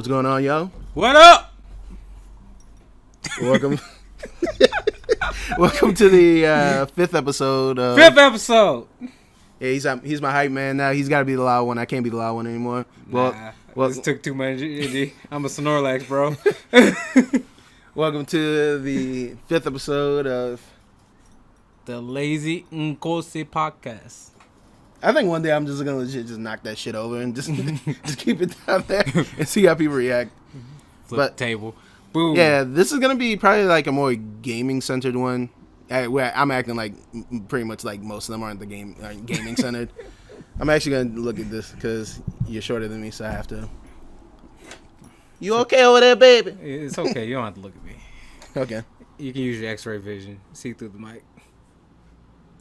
What's going on, yo? What up? Welcome. Welcome to the fifth episode. Fifth episode. Yeah, he's my hype man now. He's got to be the loud one. I can't be the loud one anymore. Well, this took too much energy. I'm a Snorlax, bro. Welcome to the fifth episode of the Lazy N Kosi podcast. I think one day I'm just gonna legit just knock that shit over and just keep it down there and see how people react. Flip the table. Boom. Yeah, this is gonna be probably like a more gaming centered one. Where I'm acting like pretty much like most of them aren't gaming centered. I'm actually gonna look at this because you're shorter than me, so I have to. You okay over there, baby? It's okay. You don't have to look at me. Okay. You can use your X-ray vision. See through the mic.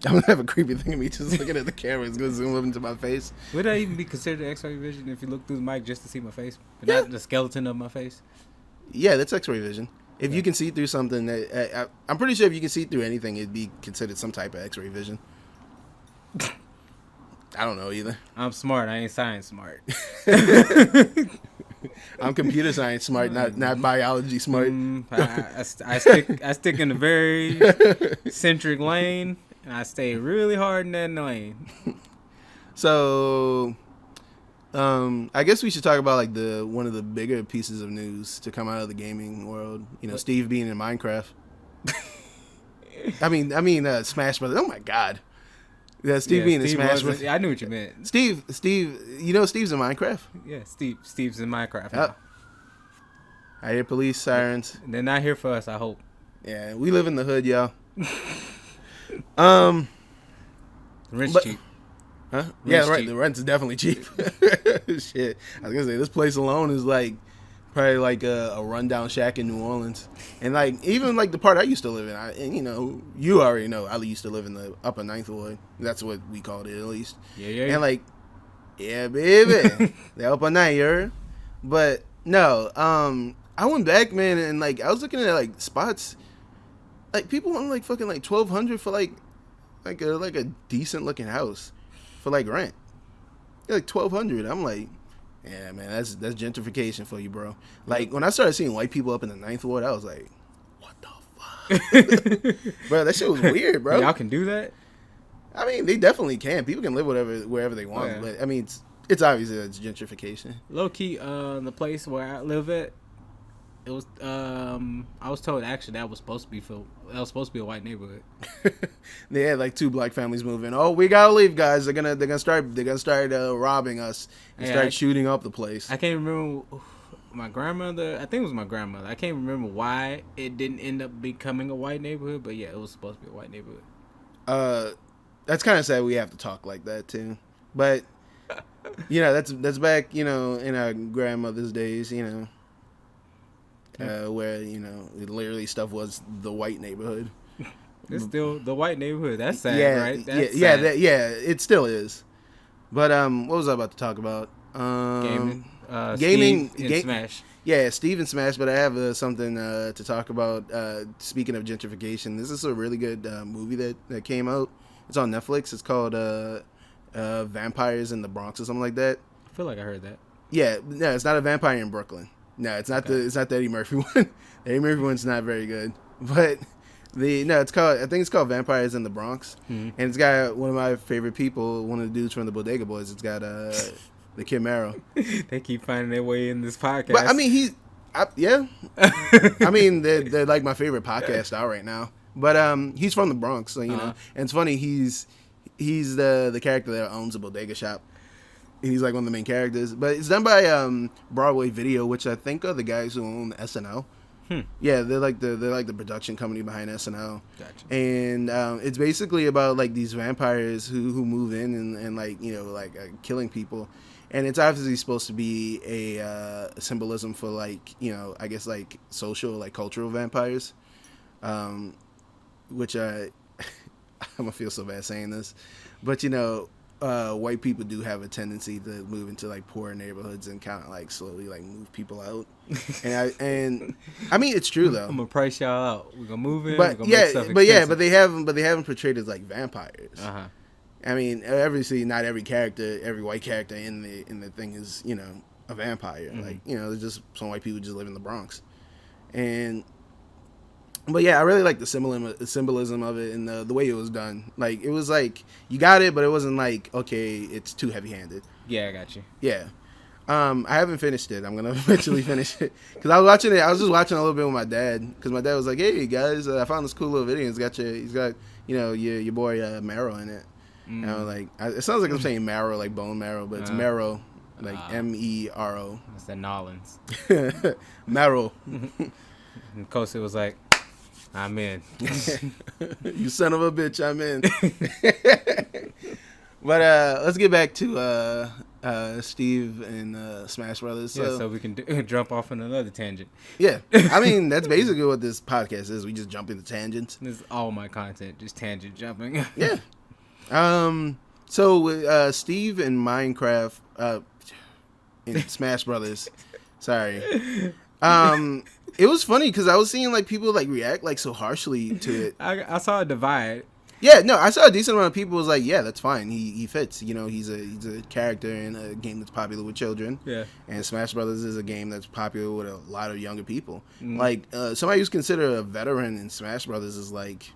I'm gonna have a creepy thing of me just looking at the camera. It's gonna zoom up into my face. Would that even be considered X-ray vision if you look through the mic just to see my face, but not the skeleton of my face? Yeah, that's X-ray vision. If you can see through something, I'm pretty sure if you can see through anything, it'd be considered some type of X-ray vision. I don't know either. I'm smart. I ain't science smart. I'm computer science smart, not biology smart. I stick in a very centric lane, and I stay really hard in that lane. So, I guess we should talk about like one of the bigger pieces of news to come out of the gaming world. You know, Steve being in Minecraft. I mean, Smash Brothers. Oh my God. Yeah, Steve being in Smash Brothers. I knew what you meant. Steve. You know Steve's in Minecraft. Yeah, Steve's in Minecraft now. I hear police sirens. They're not here for us, I hope. Yeah, we live in the hood, y'all. Rent's cheap. Huh? Yeah, right. Cheap. The rent's definitely cheap. Shit. I was gonna say this place alone is like probably like a rundown shack in New Orleans, and like even like the part I used to live in. And you know, you already know I used to live in the upper Ninth Ward. That's what we called it at least. Yeah. And like, yeah, baby, the upper Ninth, you heard? But no, I went back, man, and like I was looking at like spots, like people want like fucking like $1,200 for like a decent looking house. For like rent, like $1,200. I'm like, yeah, man, that's gentrification for you, bro. Like when I started seeing white people up in the Ninth Ward, I was like, what the fuck, bro? That shit was weird, bro. Y'all can do that. I mean, they definitely can. People can live wherever they want, but I mean, it's obviously it's gentrification. Low key, the place where I live at, it was I was told actually that was supposed to be a white neighborhood. They had like 2 black families moving. Oh, we gotta leave, guys. They're gonna start robbing us and start shooting up the place. I can't remember my grandmother. I think it was my grandmother. I can't remember why it didn't end up becoming a white neighborhood, but yeah, it was supposed to be a white neighborhood. That's kind of sad. We have to talk like that too, but you know that's back in our grandmother's days, where literally stuff was the white neighborhood. It's still the white neighborhood. That's sad, right? That's sad. It still is. But what was I about to talk about? Gaming, Smash. Yeah, Steve and Smash. But I have something to talk about. Speaking of gentrification, this is a really good movie that came out. It's on Netflix. It's called Vampires in the Bronx or something like that. I feel like I heard that. Yeah, no, it's not a vampire in Brooklyn. No, it's not it's not the Eddie Murphy one. The Eddie Murphy one's not very good. But I think it's called Vampires in the Bronx. Mm-hmm. And it's got one of my favorite people, one of the dudes from the Bodega Boys. It's got the Kid Mero. They keep finding their way in this podcast. But I mean yeah. I mean they're like my favorite podcast out right now. But he's from the Bronx, so and it's funny, he's the character that owns a bodega shop. He's like one of the main characters, but it's done by Broadway Video, which I think are the guys who own SNL. Yeah, they're like the production company behind SNL. Gotcha. And it's basically about like these vampires who move in and like killing people, and it's obviously supposed to be a symbolism for like I guess like social like cultural vampires, which I'm gonna feel so bad saying this, but white people do have a tendency to move into like poor neighborhoods and kind of like slowly like move people out, and I mean it's true though. I'm gonna price y'all out. We're gonna move in. But they haven't portrayed as like vampires. I mean, obviously not every white character in the thing is a vampire. Like, you know, there's just some white people who just live in the Bronx. But yeah, I really like the symbolism of it and the way it was done. Like, it was like, you got it, but it wasn't like, okay, it's too heavy-handed. Yeah, I got you. Yeah. I haven't finished it. I'm going to eventually finish it. Because I was watching it. I was just watching a little bit with my dad. Because my dad was like, hey, guys, I found this cool little video. He's got you know, your boy Marrow in it. And I was like, it sounds like I'm saying marrow, like bone marrow, but it's Marrow, like Mero. It's the Nolans. Marrow. And Kosi was like, I'm in. You son of a bitch, I'm in. But let's get back to Steve and Smash Brothers. So we can jump off on another tangent. Yeah, I mean, that's basically what this podcast is. We just jump into tangents. This is all my content, just tangent jumping. Yeah. So with Steve and Minecraft, in Smash Brothers, sorry. It was funny because I was seeing like people like react like so harshly to it. I saw a divide. Yeah, no, I saw a decent amount of people was like, yeah, that's fine. He fits. You know, he's a character in a game that's popular with children. Yeah. And Smash Brothers is a game that's popular with a lot of younger people. Like somebody who's considered a veteran in Smash Brothers is like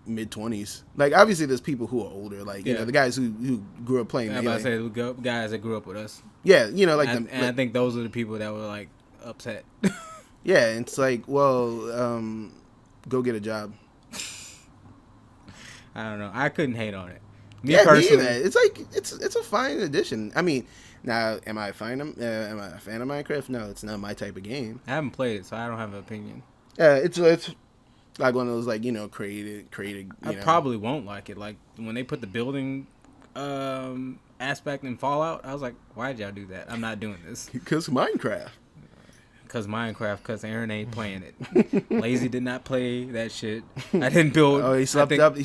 mid-20s. Like, obviously there's people who are older, like you know, the guys who grew up playing. I'm about to say guys that grew up with us. Yeah, you know, like I think those are the people that were like upset. Yeah, and it's like, well, go get a job. I don't know. I couldn't hate on it. Me personally, it's like it's a fine addition. I mean, now am I a fan of Minecraft? No, it's not my type of game. I haven't played it, so I don't have an opinion. It's like one of those, like, you know, created. I probably won't like it. Like when they put the building aspect in Fallout, I was like, why'd y'all do that? I'm not doing this. Because Minecraft. Because Aaron ain't playing it. Lazy did not play that shit. I didn't build. Oh, he slept up. He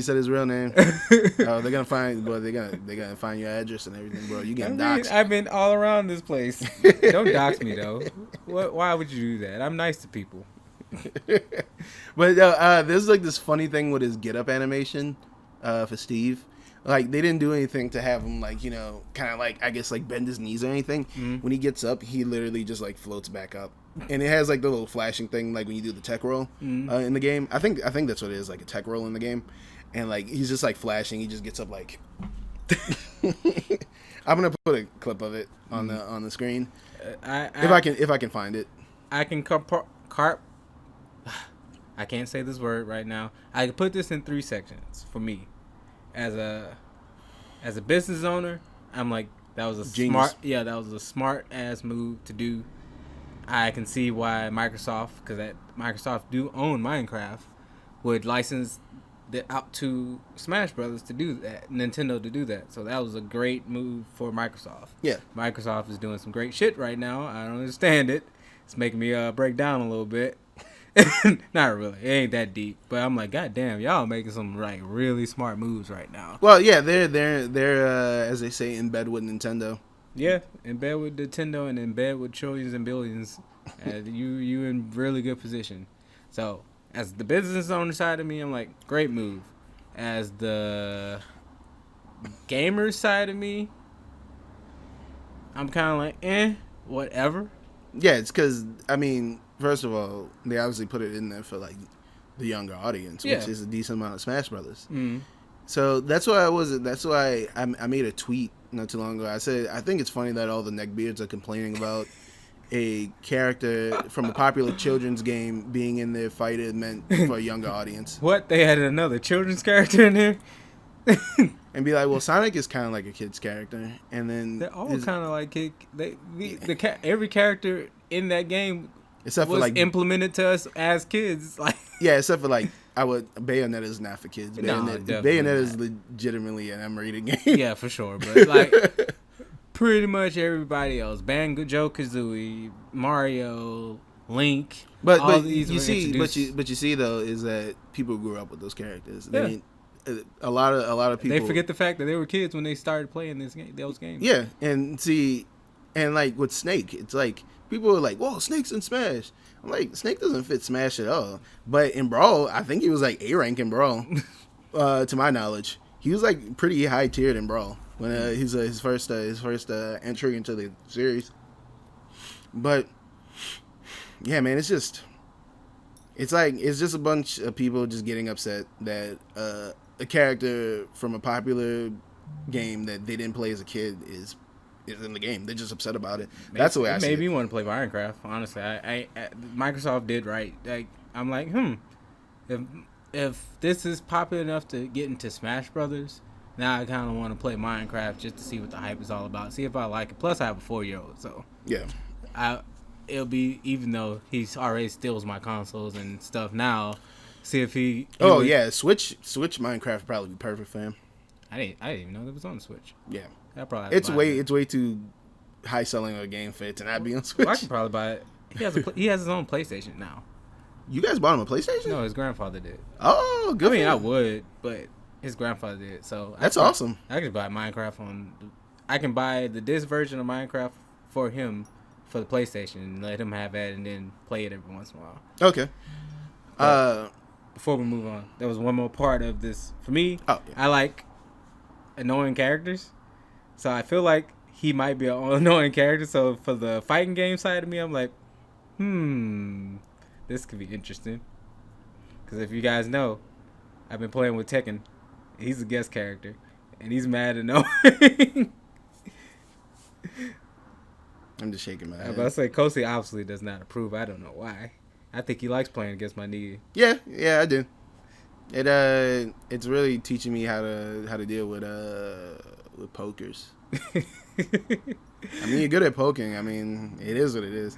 said his real name. Oh, they're gonna find your address and everything, bro. You getting doxxed. I've been all around this place. Don't dox me though. Why would you do that? I'm nice to people. But there's like this funny thing with his get up animation for Steve. Like, they didn't do anything to have him, like, you know, kind of like, I guess, like, bend his knees or anything. When he gets up, he literally just, like, floats back up. And it has, like, the little flashing thing, like, when you do the tech roll in the game. I think that's what it is, like, a tech roll in the game. And, like, he's just, like, flashing. He just gets up, like... I'm going to put a clip of it on the screen. If I can find it. I can I can't say this word right now. I can put this in 3 sections for me. As a business owner, I'm like, that was a genius. that was a smart ass move to do. I can see why Microsoft, because Microsoft do own Minecraft, would license it out to Smash Brothers to do that, Nintendo to do that. So that was a great move for Microsoft. Yeah, Microsoft is doing some great shit right now. I don't understand it. It's making me break down a little bit. Not really. It ain't that deep. But I'm like, God damn, y'all making some like really smart moves right now. Well, yeah, they're as they say, in bed with Nintendo. Yeah, in bed with Nintendo and in bed with trillions and billions. You in really good position. So as the business owner side of me, I'm like, great move. As the gamer side of me, I'm kind of like, whatever. Yeah, it's because, I mean, first of all, they obviously put it in there for, like, the younger audience, which is a decent amount of Smash Brothers. So that's why I made a tweet not too long ago. I said, I think it's funny that all the neckbeards are complaining about a character from a popular children's game being in there fighting meant for a younger audience. What? They had another children's character in there? And be like, well, Sonic is kind of like a kid's character, and then they're all kind of like kid. Every character in that game except was for like implemented to us as kids. Like, yeah, except for like Bayonetta is not for kids. Bayonetta is legitimately an M-rated game. Yeah, for sure. But like, pretty much everybody else, Banjo Kazooie, Mario, Link. But you see though is that people grew up with those characters. Yeah. A lot of people, they forget the fact that they were kids when they started playing those games. Yeah, and like with Snake, it's like people are like, "Whoa, Snake's in Smash." I'm like, Snake doesn't fit Smash at all. But in Brawl, I think he was like A rank in Brawl, to my knowledge. He was like pretty high tiered in Brawl. when he's his first entry into the series. But yeah, man, it's just a bunch of people just getting upset that a character from a popular game that they didn't play as a kid is in the game. They're just upset about it. That's the way I see it. It made me want to play Minecraft. Honestly, I Microsoft did right. Like, I'm like, if this is popular enough to get into Smash Brothers, now I kind of want to play Minecraft just to see what the hype is all about. See if I like it. Plus, I have a 4-year-old, so yeah. It'll be, even though he's already steals my consoles and stuff now. See if he. Yeah, Switch Minecraft would probably be perfect for him. I didn't even know that was on the Switch. Yeah, I probably it's way too high selling of a game for it to not be on Switch. Well, I can probably buy it. He has his own PlayStation now. You guys bought him a PlayStation? No, his grandfather did. Oh, good. I would, but his grandfather did. So that's awesome. I can buy Minecraft I can buy the disc version of Minecraft for him for the PlayStation and let him have that and then play it every once in a while. Okay. Before we move on, there was one more part of this for me. Oh, yeah. I like annoying characters, so I feel like he might be an annoying character. So for the fighting game side of me, I'm like, this could be interesting. Because if you guys know, I've been playing with Tekken. He's a guest character, and he's mad and annoying. I'm just shaking my head. I was about to say, Kosi obviously does not approve. I don't know why. I think he likes playing against my knee. Yeah, I do. It's really teaching me how to deal with pokers. I mean, you're good at poking. I mean, it is what it is.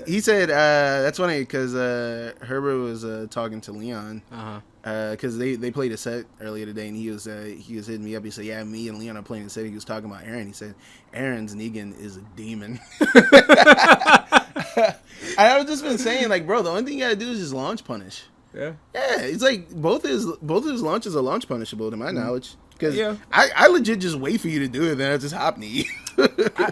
He said that's funny because Herbert was talking to Leon because they played a set earlier today, and he was hitting me up. He said, "Yeah, me and Leon are playing a set." He was talking about Aaron. He said, "Aaron's Negan is a demon." I was just been saying, like, bro, the only thing you gotta do is just launch punish. Yeah, it's like both his launches are launch punishable to my knowledge. Because I legit just wait for you to do it, then I just hop knee.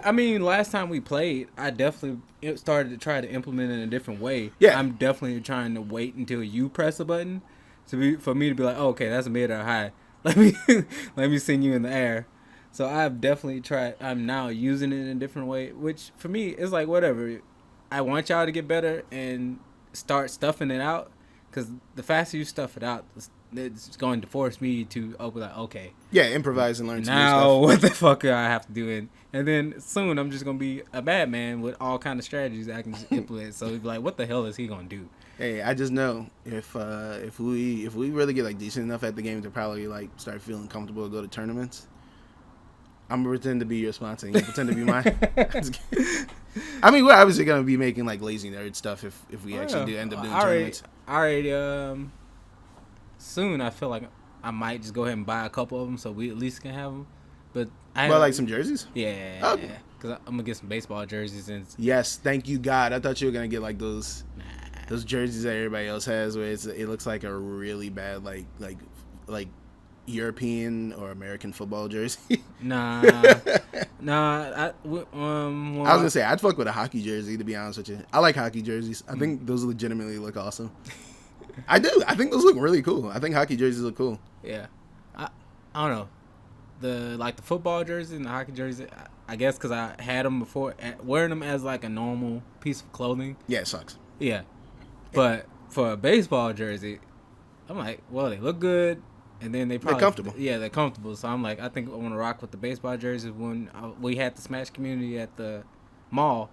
I mean, last time we played, I definitely started to try to implement it in a different way. Yeah. I'm definitely trying to wait until you press a button for me to be like, oh, okay, that's a mid or high. Let me send you in the air. So I've definitely tried. I'm now using it in a different way, which for me is like whatever. I want y'all to get better and start stuffing it out. Because the faster you stuff it out, it's going to force me to open like, okay. Yeah, improvise and learn some new now stuff. what the fuck do I have to do? And then soon I'm just going to be a bad man with all kind of strategies I can just implement. So it's like, what the hell is he going to do? Hey, I just know if we really get like decent enough at the game to probably like start feeling comfortable to go to tournaments, I'm going to pretend to be your sponsor and you pretend to be mine. I mean, we're obviously going to be making like lazy nerd stuff if we actually do end up doing tournaments. Soon I feel like I might just go ahead and buy a couple of them so we at least can have them. But like some jerseys? Yeah. Because I'm going to get some baseball jerseys. Yes, thank you, God. I thought you were going to get like those jerseys that everybody else has where it looks like a really bad like European or American football jersey. Nah. I was gonna say I'd fuck with a hockey jersey, to be honest with you. I like hockey jerseys. I think those legitimately look awesome. I do. I think those look really cool. I think hockey jerseys look cool. Yeah. I don't know. The football jersey and the hockey jersey, I guess because I had them before, wearing them as like a normal piece of clothing. Yeah, it sucks. Yeah. But for a baseball jersey, I'm like, well, they look good. And then they're comfortable. Yeah, they're comfortable. So I'm like, I think I want to rock with the baseball jerseys. When we had the Smash community at the mall,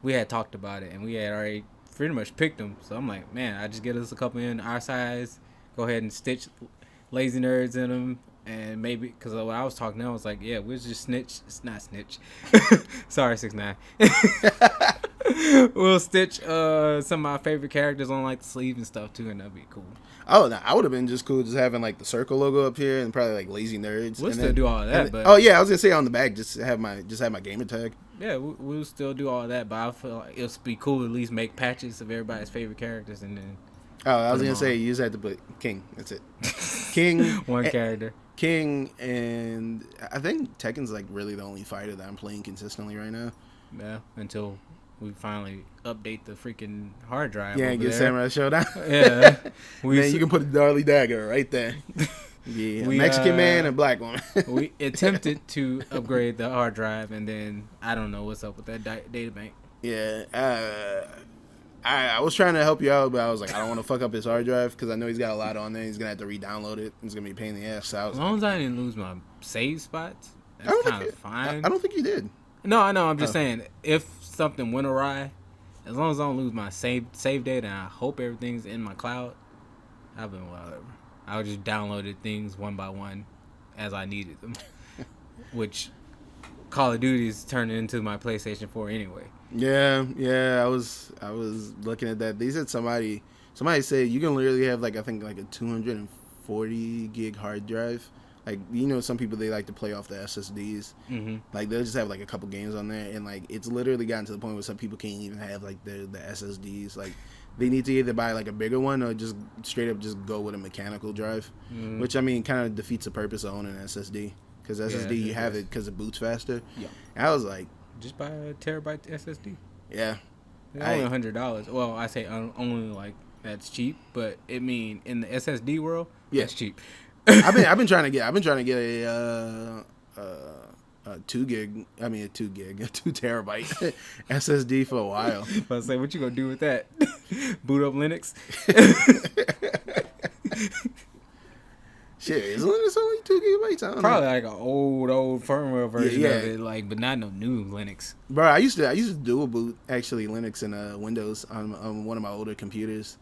we had talked about it, and we had already pretty much picked them. So I'm like, man, I just get us a couple in our size, go ahead and stitch Lazy Nerds in them, and maybe, because when I was talking now, I was like, yeah, we'll just snitch. It's not snitch. Sorry, 6ix9ine. We'll stitch some of my favorite characters on like the sleeve and stuff too, and that'd be cool. Oh, no, I would have been just cool just having like the circle logo up here and probably like Lazy Nerds. We'll still do all of that, but oh yeah, I was gonna say on the back just have my gamer tag. Yeah, we'll still do all that, but I feel like it'll be cool to at least make patches of everybody's favorite characters and then. Oh, I was gonna say you just had to put King. That's it. King. One character. King, and I think Tekken's like really the only fighter that I'm playing consistently right now. Yeah, until we finally update the freaking hard drive. Yeah, and get Samurai Showdown. Yeah. Man, you can put a Darly Dagger right there. Yeah, Mexican man and black woman. We attempted to upgrade the hard drive, and then I don't know what's up with that data bank. Yeah, I was trying to help you out, but I was like, I don't want to fuck up his hard drive because I know he's got a lot on there. He's gonna have to re-download it. It's gonna be a pain in the ass. So As long as I didn't lose my save spots, I don't that's kind of fine. I don't think you did. No, I know. I'm just saying, if something went awry, as long as I don't lose my save data, and I hope everything's in my cloud, I've been whatever. I would just downloaded things one by one as I needed them, which Call of Duty is turning into my PlayStation 4 anyway. Yeah. I was looking at that. They said somebody said you can literally have like I think like a 240 gig hard drive. Like, you know, some people, they like to play off the SSDs. Mm-hmm. Like, they'll just have, like, a couple games on there. And, like, it's literally gotten to the point where some people can't even have, like, the SSDs. Like, they need to either buy, like, a bigger one or just straight up just go with a mechanical drive. Mm-hmm. Which, I mean, kind of defeats the purpose of owning an SSD. Because SSD, you have it because it boots faster. Yeah. And I was like... Just buy a terabyte SSD. Yeah. It's only $100. Well, I say only, like, that's cheap. But, I mean, in the SSD world, it's cheap. I've been trying to get a 2 terabyte SSD for a while. I was like, what you gonna do with that? Boot up Linux? Shit, is Linux only 2 gigabytes? I don't Probably know. like an old firmware version of it, like, but not no new Linux. Bro, I used to dual boot actually Linux and Windows on one of my older computers,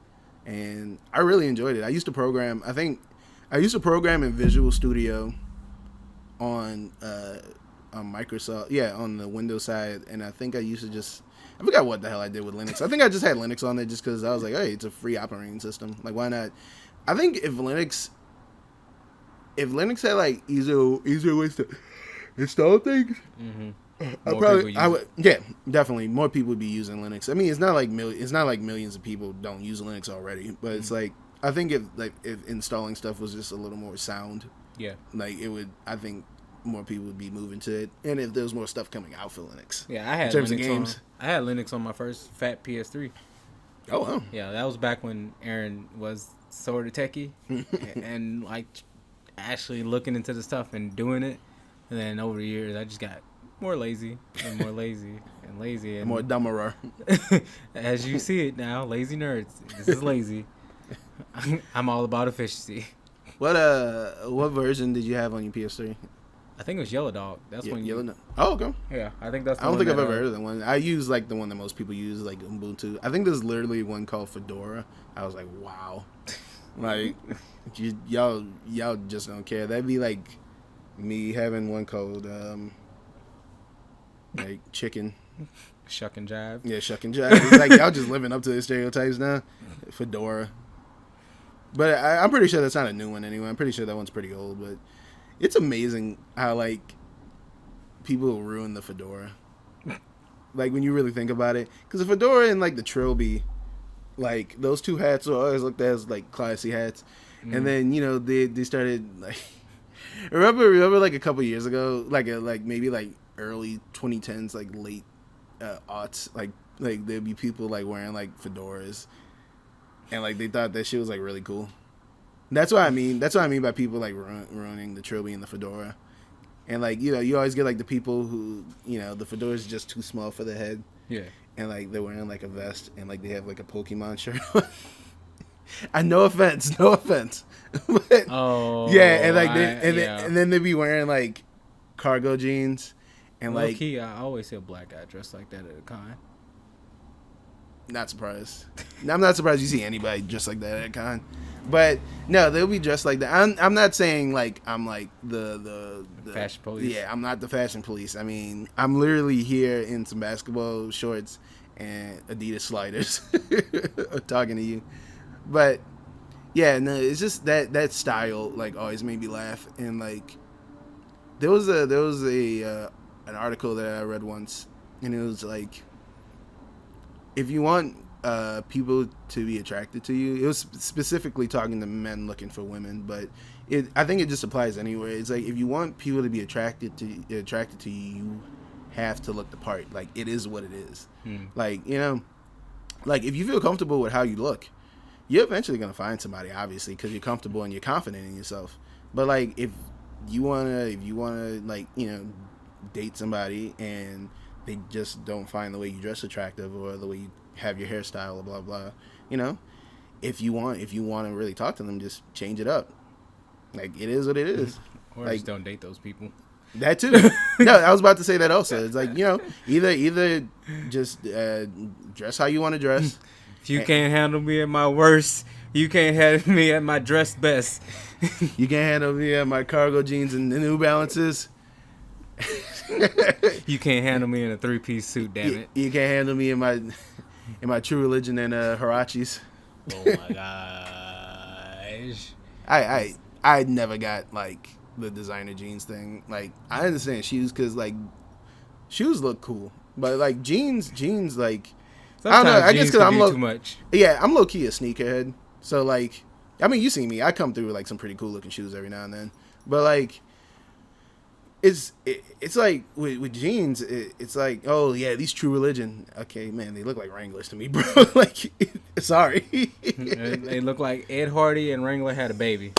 and I really enjoyed it. I used to program in Visual Studio on Microsoft, on the Windows side, and I think I used to I forgot what the hell I did with Linux. I think I just had Linux on there just because I was like, hey, it's a free operating system. Like, why not? I think if Linux had like easier ways to install things, I would definitely more people would be using Linux. I mean, it's not like millions of people don't use Linux already, but it's like. I think if installing stuff was just a little more sound, like it would. I think more people would be moving to it, and if there was more stuff coming out for Linux. Yeah, I had in terms Linux of games. I had Linux on my first fat PS3. Oh wow. Yeah, that was back when Aaron was sort of techie, and like actually looking into the stuff and doing it. And then over the years, I just got more lazy and more lazy and lazy and more dumberer. As you see it now, lazy nerds. This is lazy. I'm all about efficiency. What version did you have on your PS3? I think it was Yellow Dog. That's when Yellow Dog. Oh, okay. Yeah, I think that's. I don't think I've ever heard of that one. I use like the one that most people use, like Ubuntu. I think there's literally one called Fedora. I was like, wow, like y'all just don't care. That'd be like me having one called like Chicken. Shuck and Jive. Yeah, Shuck and Jive. It's like y'all just living up to the stereotypes now. Fedora. But I'm pretty sure that's not a new one anyway. I'm pretty sure that one's pretty old. But it's amazing how, like, people ruin the fedora. Like, when you really think about it. Because the fedora and, like, the trilby, like, those two hats are always looked at as, like, classy hats. Mm. And then, you know, they started, like... remember, like, a couple years ago? Like, maybe, like, early 2010s, like, late aughts. Like, there'd be people, like, wearing, like, fedoras. And, like, they thought that shit was, like, really cool. That's what I mean. That's what I mean by people, like, ruining the trilby and the fedora. And, like, you know, you always get, like, the people who, you know, the fedora is just too small for their head. Yeah. And, like, they're wearing, like, a vest. And, like, they have, like, a Pokemon shirt on. No offense. But, yeah, and, like, and then they be wearing, like, cargo jeans. And, like... Low-key, I always see a black guy dressed like that at a con. Not surprised. I'm not surprised you see anybody dressed like that at a con. But no, they'll be dressed like that. I'm not saying like I'm like the fashion police. Yeah, I'm not the fashion police. I mean, I'm literally here in some basketball shorts and Adidas sliders talking to you. But yeah, no, it's just that style like always made me laugh. And like there was an article that I read once, and it was like, if you want people to be attracted to you, it was specifically talking to men looking for women, but I think it just applies anywhere. It's like, if you want people to be attracted to you, you have to look the part. Like, it is what it is. Like, you know, like if you feel comfortable with how you look, you're eventually gonna find somebody, obviously, because you're comfortable and you're confident in yourself. But like if you wanna like date somebody and they just don't find the way you dress attractive or the way you have your hairstyle or blah blah, you know, if you want to really talk to them, just change it up. Like it is what it is. Or like just don't date those people. that too. No, I was about to say that also. It's like either just dress how you want to dress. If you can't handle me at my worst, you can't handle me at my dress best. You can't handle me at my cargo jeans and the New Balances. You can't handle me in a 3-piece suit, damn it. You can't handle me in my True Religion and Hirachis. Oh my gosh. I never got like the designer jeans thing. Like I understand shoes because like shoes look cool, but like jeans like Sometimes I don't know. I guess because I'm too much. Yeah, I'm low key a sneakerhead. So like, I mean, you see me. I come through with like some pretty cool looking shoes every now and then. But like, it's like with jeans, it's like, oh yeah, these True Religion. Okay, man, they look like Wranglers to me, bro. Like, sorry. They look like Ed Hardy and Wrangler had a baby.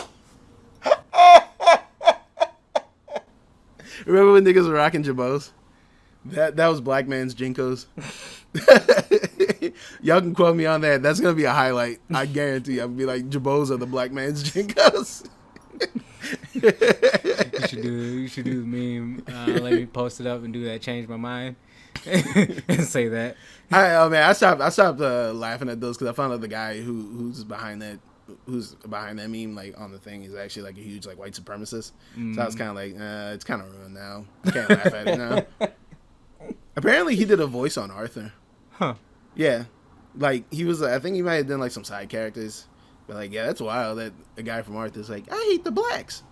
Remember when niggas were rocking Jabos? That was black man's Jncos. Y'all can quote me on that. That's gonna be a highlight. I guarantee. I'll be like, Jabos are the black man's Jncos. You should do the meme. Let me post it up and do that. Change my mind and say that. I stopped laughing at those because I found out the guy who's behind that meme like on the thing is actually like a huge like white supremacist. So I was kind of like, it's kind of ruined now. I can't laugh at it now. Apparently he did a voice on Arthur. Huh. Yeah. Like he was, I think he might have done like some side characters. But like, yeah, that's wild that a guy from Arthur's like, I hate the blacks.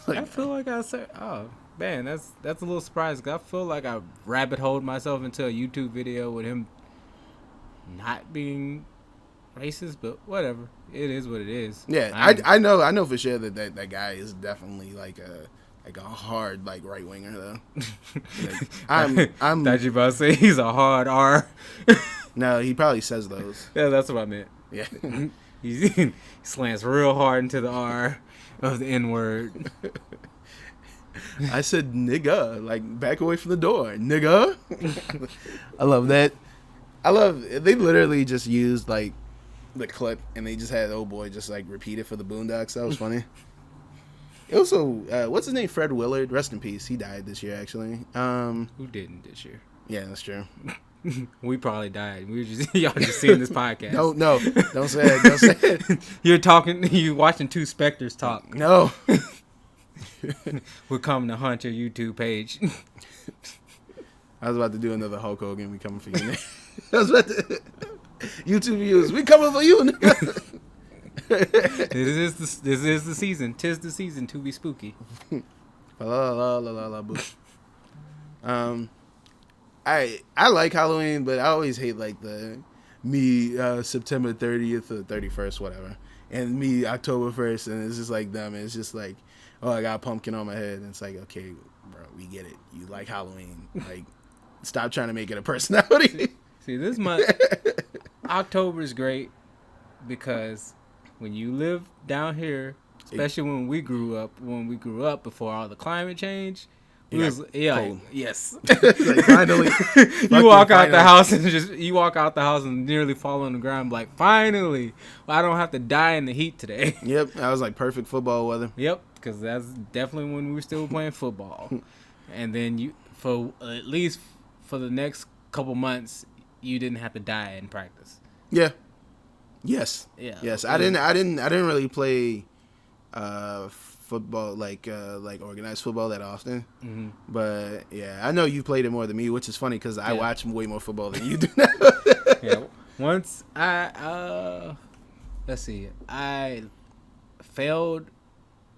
Like, I feel like I said, oh man, that's a little surprising. Cause I feel like I rabbit holed myself into a YouTube video with him not being racist, but whatever. It is what it is. Yeah, I know for sure that guy is definitely like a hard like right winger though. Like, I'm thought you about to say he's a hard R. No, he probably says those. Yeah, that's what I meant. Yeah. he slants real hard into the R of the N word. I said nigga, like back away from the door, nigga. I love that. They literally just used like the clip and they just had old boy just like repeat it for the Boondocks. That was funny. It also, what's his name? Fred Willard. Rest in peace. He died this year, actually. Who didn't this year? Yeah, that's true. We probably died. We were just y'all just seeing this podcast. No, don't say it. Don't say it. You watching two specters talk. No. We're coming to hunt your YouTube page. I was about to do another Hulk Hogan. We coming for you. I was about to YouTube views. We coming for you. This is the season. 'Tis the season to be spooky. La la la la la boo. I like Halloween, but I always hate like the September 30th or 31st, whatever, and me October 1st, and it's just like dumb. It's just like, oh, I got a pumpkin on my head, and it's like, okay, bro, we get it. You like Halloween, like, stop trying to make it a personality. See, this month, October is great because when you live down here, especially when we grew up before all the climate change. Yes. Like, finally, you walk out the house and nearly fall on the ground. Like, finally, I don't have to die in the heat today. Yep, I was like perfect football weather. Yep, because that's definitely when we were still playing football. And then for at least for the next couple months, you didn't have to die in practice. Yeah. Yes. Yeah. Yes. I didn't really play football like organized football that often. Mm-hmm. But yeah, I know you played it more than me, which is funny because I watch way more football than you do now. Yeah. Once let's see, I failed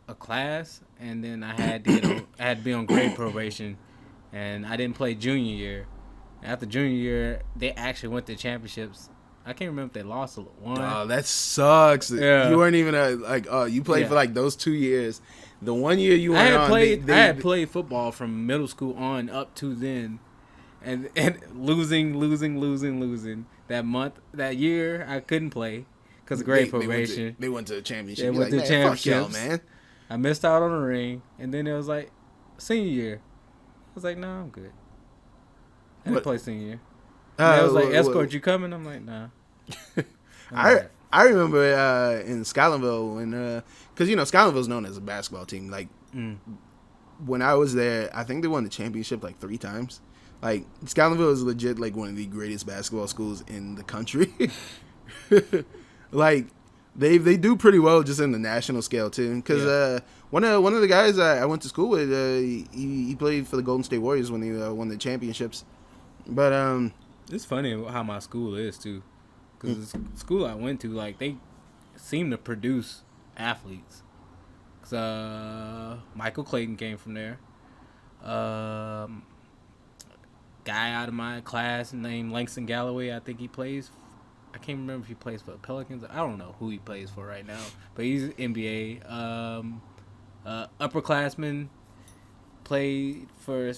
a class and then I had to be on grade probation, and I didn't play junior year. After junior year, they actually went to championships. I can't remember if they lost or won. Oh, that sucks. Yeah. You weren't even you played for like those 2 years. The 1 year you went on. I had played football from middle school on up to then, and losing. That year I couldn't play because of grade probation. They went to the championship. They went like, to championships. Fuck y'all, man. I missed out on the ring, and then it was like senior year. I was like, nah, I'm good. I didn't play senior year. And it was like, escort, you coming? I'm like, nah. I remember in Scotlandville when, because Scotlandville's known as a basketball team. Like when I was there, I think they won the championship like 3 times. Like Scotlandville is legit like one of the greatest basketball schools in the country. Like they do pretty well just in the national scale too. Because one of the guys I went to school with, he played for the Golden State Warriors when they won the championships. But it's funny how my school is too. Because the school I went to, like, they seem to produce athletes. Because Michael Clayton came from there. Guy out of my class named Langston Galloway, I think he plays. I can't remember if he plays for the Pelicans. I don't know who he plays for right now. But he's NBA. Upperclassman played for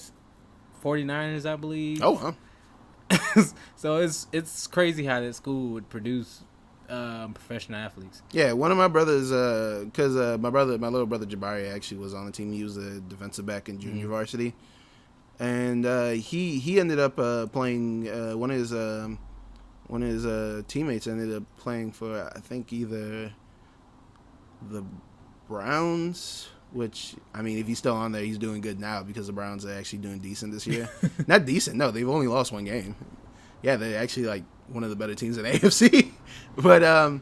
49ers, I believe. Oh, huh. So it's crazy how that school would produce professional athletes. Yeah, one of my brothers, because my little brother Jabari actually was on the team. He was a defensive back in junior varsity, and he ended up playing. One of his teammates ended up playing for, I think, either the Browns. Which, I mean, if he's still on there, he's doing good now because the Browns are actually doing decent this year. Not decent, no. They've only lost 1 game. Yeah, they're actually, like, one of the better teams in the AFC. But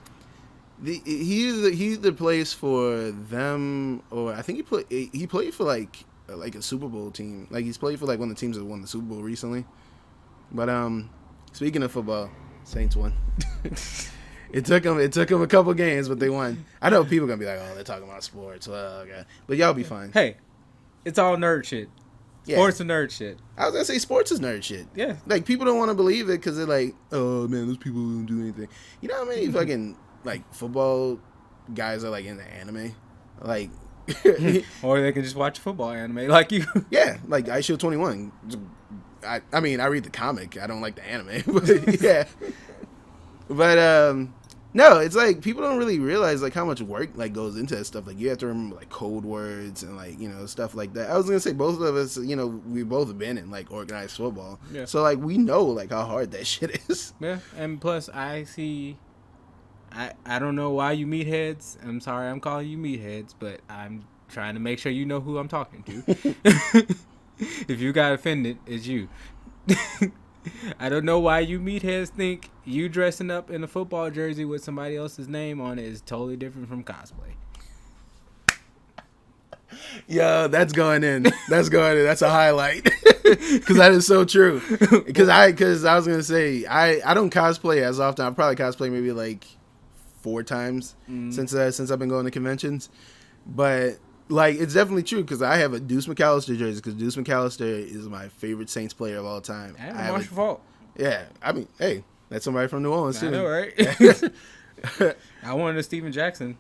he either plays for them or I think he played for, like a Super Bowl team. Like, he's played for, like, one of the teams that won the Super Bowl recently. But speaking of football, Saints won. It took them a couple games, but they won. I know people are going to be like, oh, they're talking about sports. Well, okay. But y'all be fine. Hey, it's all nerd shit. Sports and nerd shit. I was going to say sports is nerd shit. Yeah. Like, people don't want to believe it because they're like, oh, man, those people don't do anything. You know how many fucking, like, football guys are, like, into anime? Like. Or they can just watch football anime like you. Yeah, like Ice Shield 21. I mean, I read the comic. I don't like the anime. But, yeah. But, no, it's like people don't really realize like how much work like goes into that stuff. Like you have to remember like code words and like stuff like that. I was gonna say both of us, we both have been in like organized football, so like we know like how hard that shit is. Yeah, and plus I don't know why you meatheads. I'm sorry, I'm calling you meatheads, but I'm trying to make sure you know who I'm talking to. If you got offended, it's you. I don't know why you meatheads think you dressing up in a football jersey with somebody else's name on it is totally different from cosplay. Yeah, that's going in. That's a highlight. Because that is so true. Because I was going to say, I don't cosplay as often. I probably cosplay maybe like 4 times since I've been going to conventions. But like, it's definitely true because I have a Deuce McAllister jersey because Deuce McAllister is my favorite Saints player of all time. And Marshall Faulk. Yeah, I mean, hey, that's somebody from New Orleans too. I know, right? I wanted a Steven Jackson.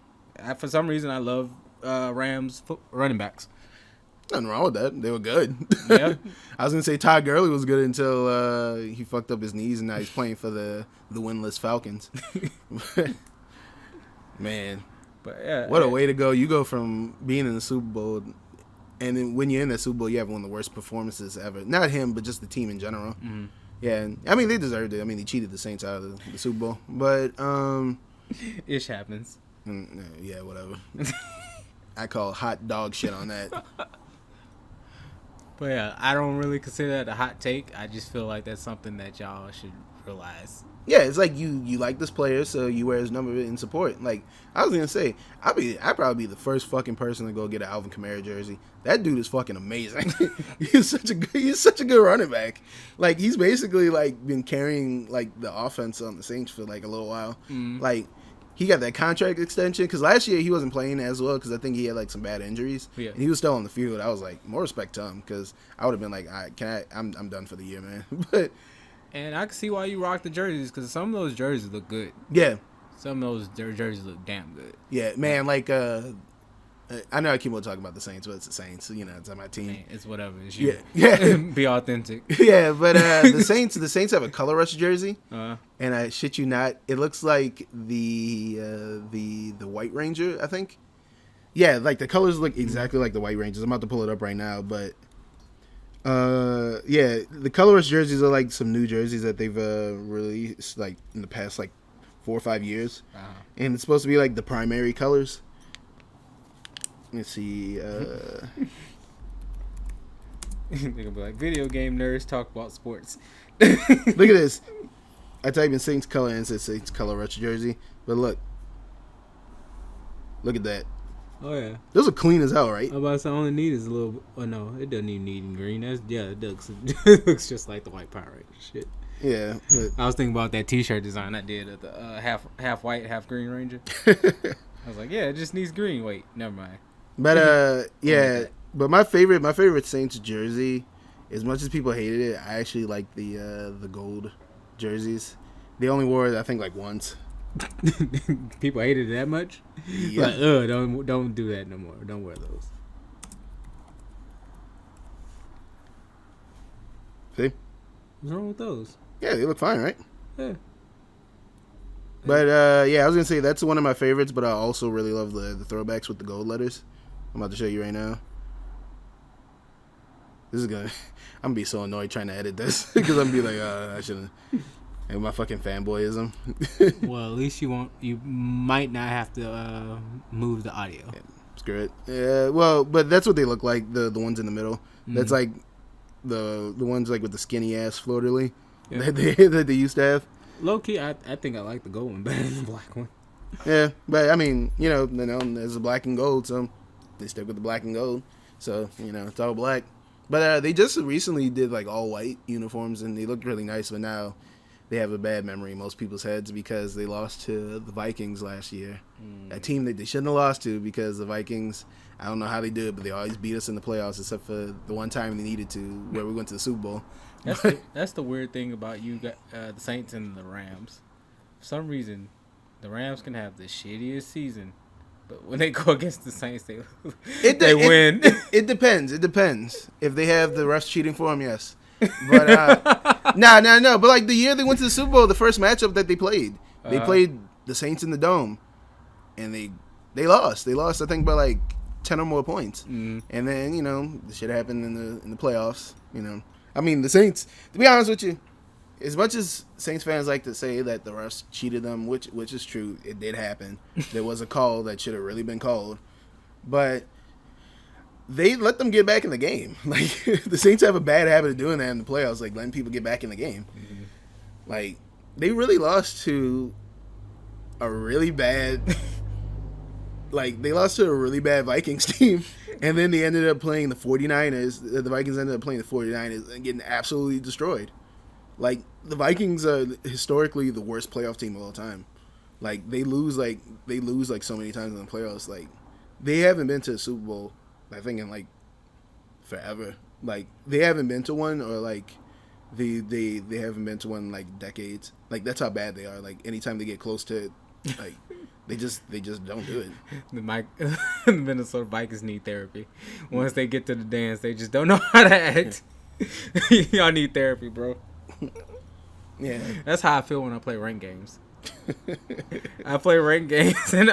For some reason, I love Rams running backs. Nothing wrong with that. They were good. Yeah. I was gonna say Todd Gurley was good until he fucked up his knees and now he's playing for the winless Falcons. Man. But yeah, what a way to go. You go from being in the Super Bowl, and then when you're in the Super Bowl, you have one of the worst performances ever. Not him, but just the team in general. Mm-hmm. Yeah, I mean, they deserved it. I mean, they cheated the Saints out of the Super Bowl. But, ish happens. Yeah, whatever. I call hot dog shit on that. But yeah, I don't really consider that a hot take. I just feel like that's something that y'all should realize. Yeah, it's like you like this player, so you wear his number in support. Like I was gonna say, I'd probably be the first fucking person to go get an Alvin Kamara jersey. That dude is fucking amazing. He's such a good running back. Like he's basically like been carrying like the offense on the Saints for like a little while. Like he got that contract extension because last year he wasn't playing as well because I think he had like some bad injuries. Yeah. And he was still on the field. I was like, more respect to him because I would have been like, I'm done for the year, man. But. And I can see why you rock the jerseys because some of those jerseys look good. Yeah. Some of those jerseys look damn good. Yeah, man, like, I I know I keep on talking about the Saints, but it's the Saints. You know, it's on my team. Man, it's whatever. It's you. Yeah. Be authentic. Yeah, but the Saints have a color rush jersey, Uh, and I shit you not, it looks like the White Ranger, I think. Yeah, like the colors look exactly like the White Rangers. I'm about to pull it up right now, but yeah, the color rush jerseys are like some new jerseys that they've released like in the past like 4 or 5 years, and it's supposed to be like the primary colors. Let's see. They're gonna be like, video game nerds talk about sports. Look at this. I type in Saints color and it says Saints color rush jersey, but look at that. Oh yeah, those are clean as hell, right? I'm about to say, all I need is a little. Oh no, it doesn't even need green. It looks it looks just like the white Power Ranger shit. Yeah, I was thinking about that T-shirt design I did of the half white, half green Ranger. I was like, yeah, it just needs green. Wait, never mind. But yeah, but my favorite Saints jersey, as much as people hated it, I actually like the gold jerseys. They only wore it, I think, like once. People hated it that much? Yeah. Like, don't do that no more. Don't wear those. See? What's wrong with those? Yeah, they look fine, right? Yeah. But yeah, I was gonna say that's one of my favorites, but I also really love the throwbacks with the gold letters. I'm about to show you right now. This is gonna I'm gonna be so annoyed trying to edit this because I'm gonna be like, I shouldn't. And my fucking fanboyism. Well, at least you might not have to move the audio. Yeah, screw it. Yeah, well, but that's what they look like. The ones in the middle. Mm-hmm. That's like the ones like with the skinny ass floor-de-lis that they used to have. Low key, I think I like the gold one better than the black one. Yeah, but I mean, there's a black and gold, so they stick with the black and gold. So it's all black. But they just recently did like all white uniforms, and they looked really nice. But now they have a bad memory in most people's heads because they lost to the Vikings last year. A team that they shouldn't have lost to because the Vikings, I don't know how they do it, but they always beat us in the playoffs except for the one time they needed to where we went to the Super Bowl. That's the weird thing about the Saints and the Rams. For some reason, the Rams can have the shittiest season, but when they go against the Saints, they win. It depends. It depends. If they have the refs cheating for them, yes. But no. But like the year they went to the Super Bowl, the first matchup that they played the Saints in the Dome, and they lost. They lost, I think, by like 10 or more points. And then the shit happened in the playoffs. I mean, the Saints. To be honest with you, as much as Saints fans like to say that the refs cheated them, which is true, it did happen. There was a call that should have really been called, but they let them get back in the game. Like the Saints have a bad habit of doing that in the playoffs, like letting people get back in the game. Mm-hmm. Like they really lost to a really bad, Vikings team, and then they ended up playing the 49ers. The Vikings ended up playing the 49ers and getting absolutely destroyed. Like the Vikings are historically the worst playoff team of all time. Like they lose so many times in the playoffs. Like they haven't been to a Super Bowl, I think, in like forever. Like they haven't been to one, or like they haven't been to one in like decades. Like that's how bad they are. Like anytime they get close to it, like they just don't do it. The Minnesota Vikings need therapy. Once they get to the dance, they just don't know how to act. Y'all need therapy, bro. Yeah, that's how I feel when I play ranked games. I play ranked games and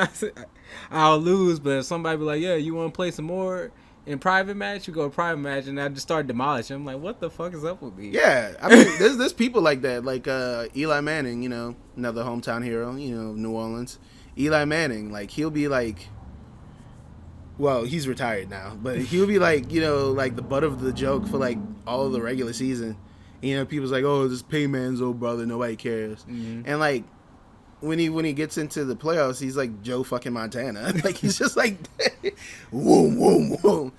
I'll lose, but if somebody be like, "Yeah, you want to play some more in private match?" You go to private match, and I just start demolishing. I'm like, "What the fuck is up with me?" Yeah, I mean, there's people like that, like Eli Manning, another hometown hero, New Orleans. Eli Manning, like he'll be like, well, he's retired now, but he'll be like, like the butt of the joke for like all of the regular season. People's like, "Oh, this Payman's old brother, nobody cares." Mm-hmm. And like when he gets into the playoffs, he's like Joe fucking Montana. Like he's just like whoom whoom whoom.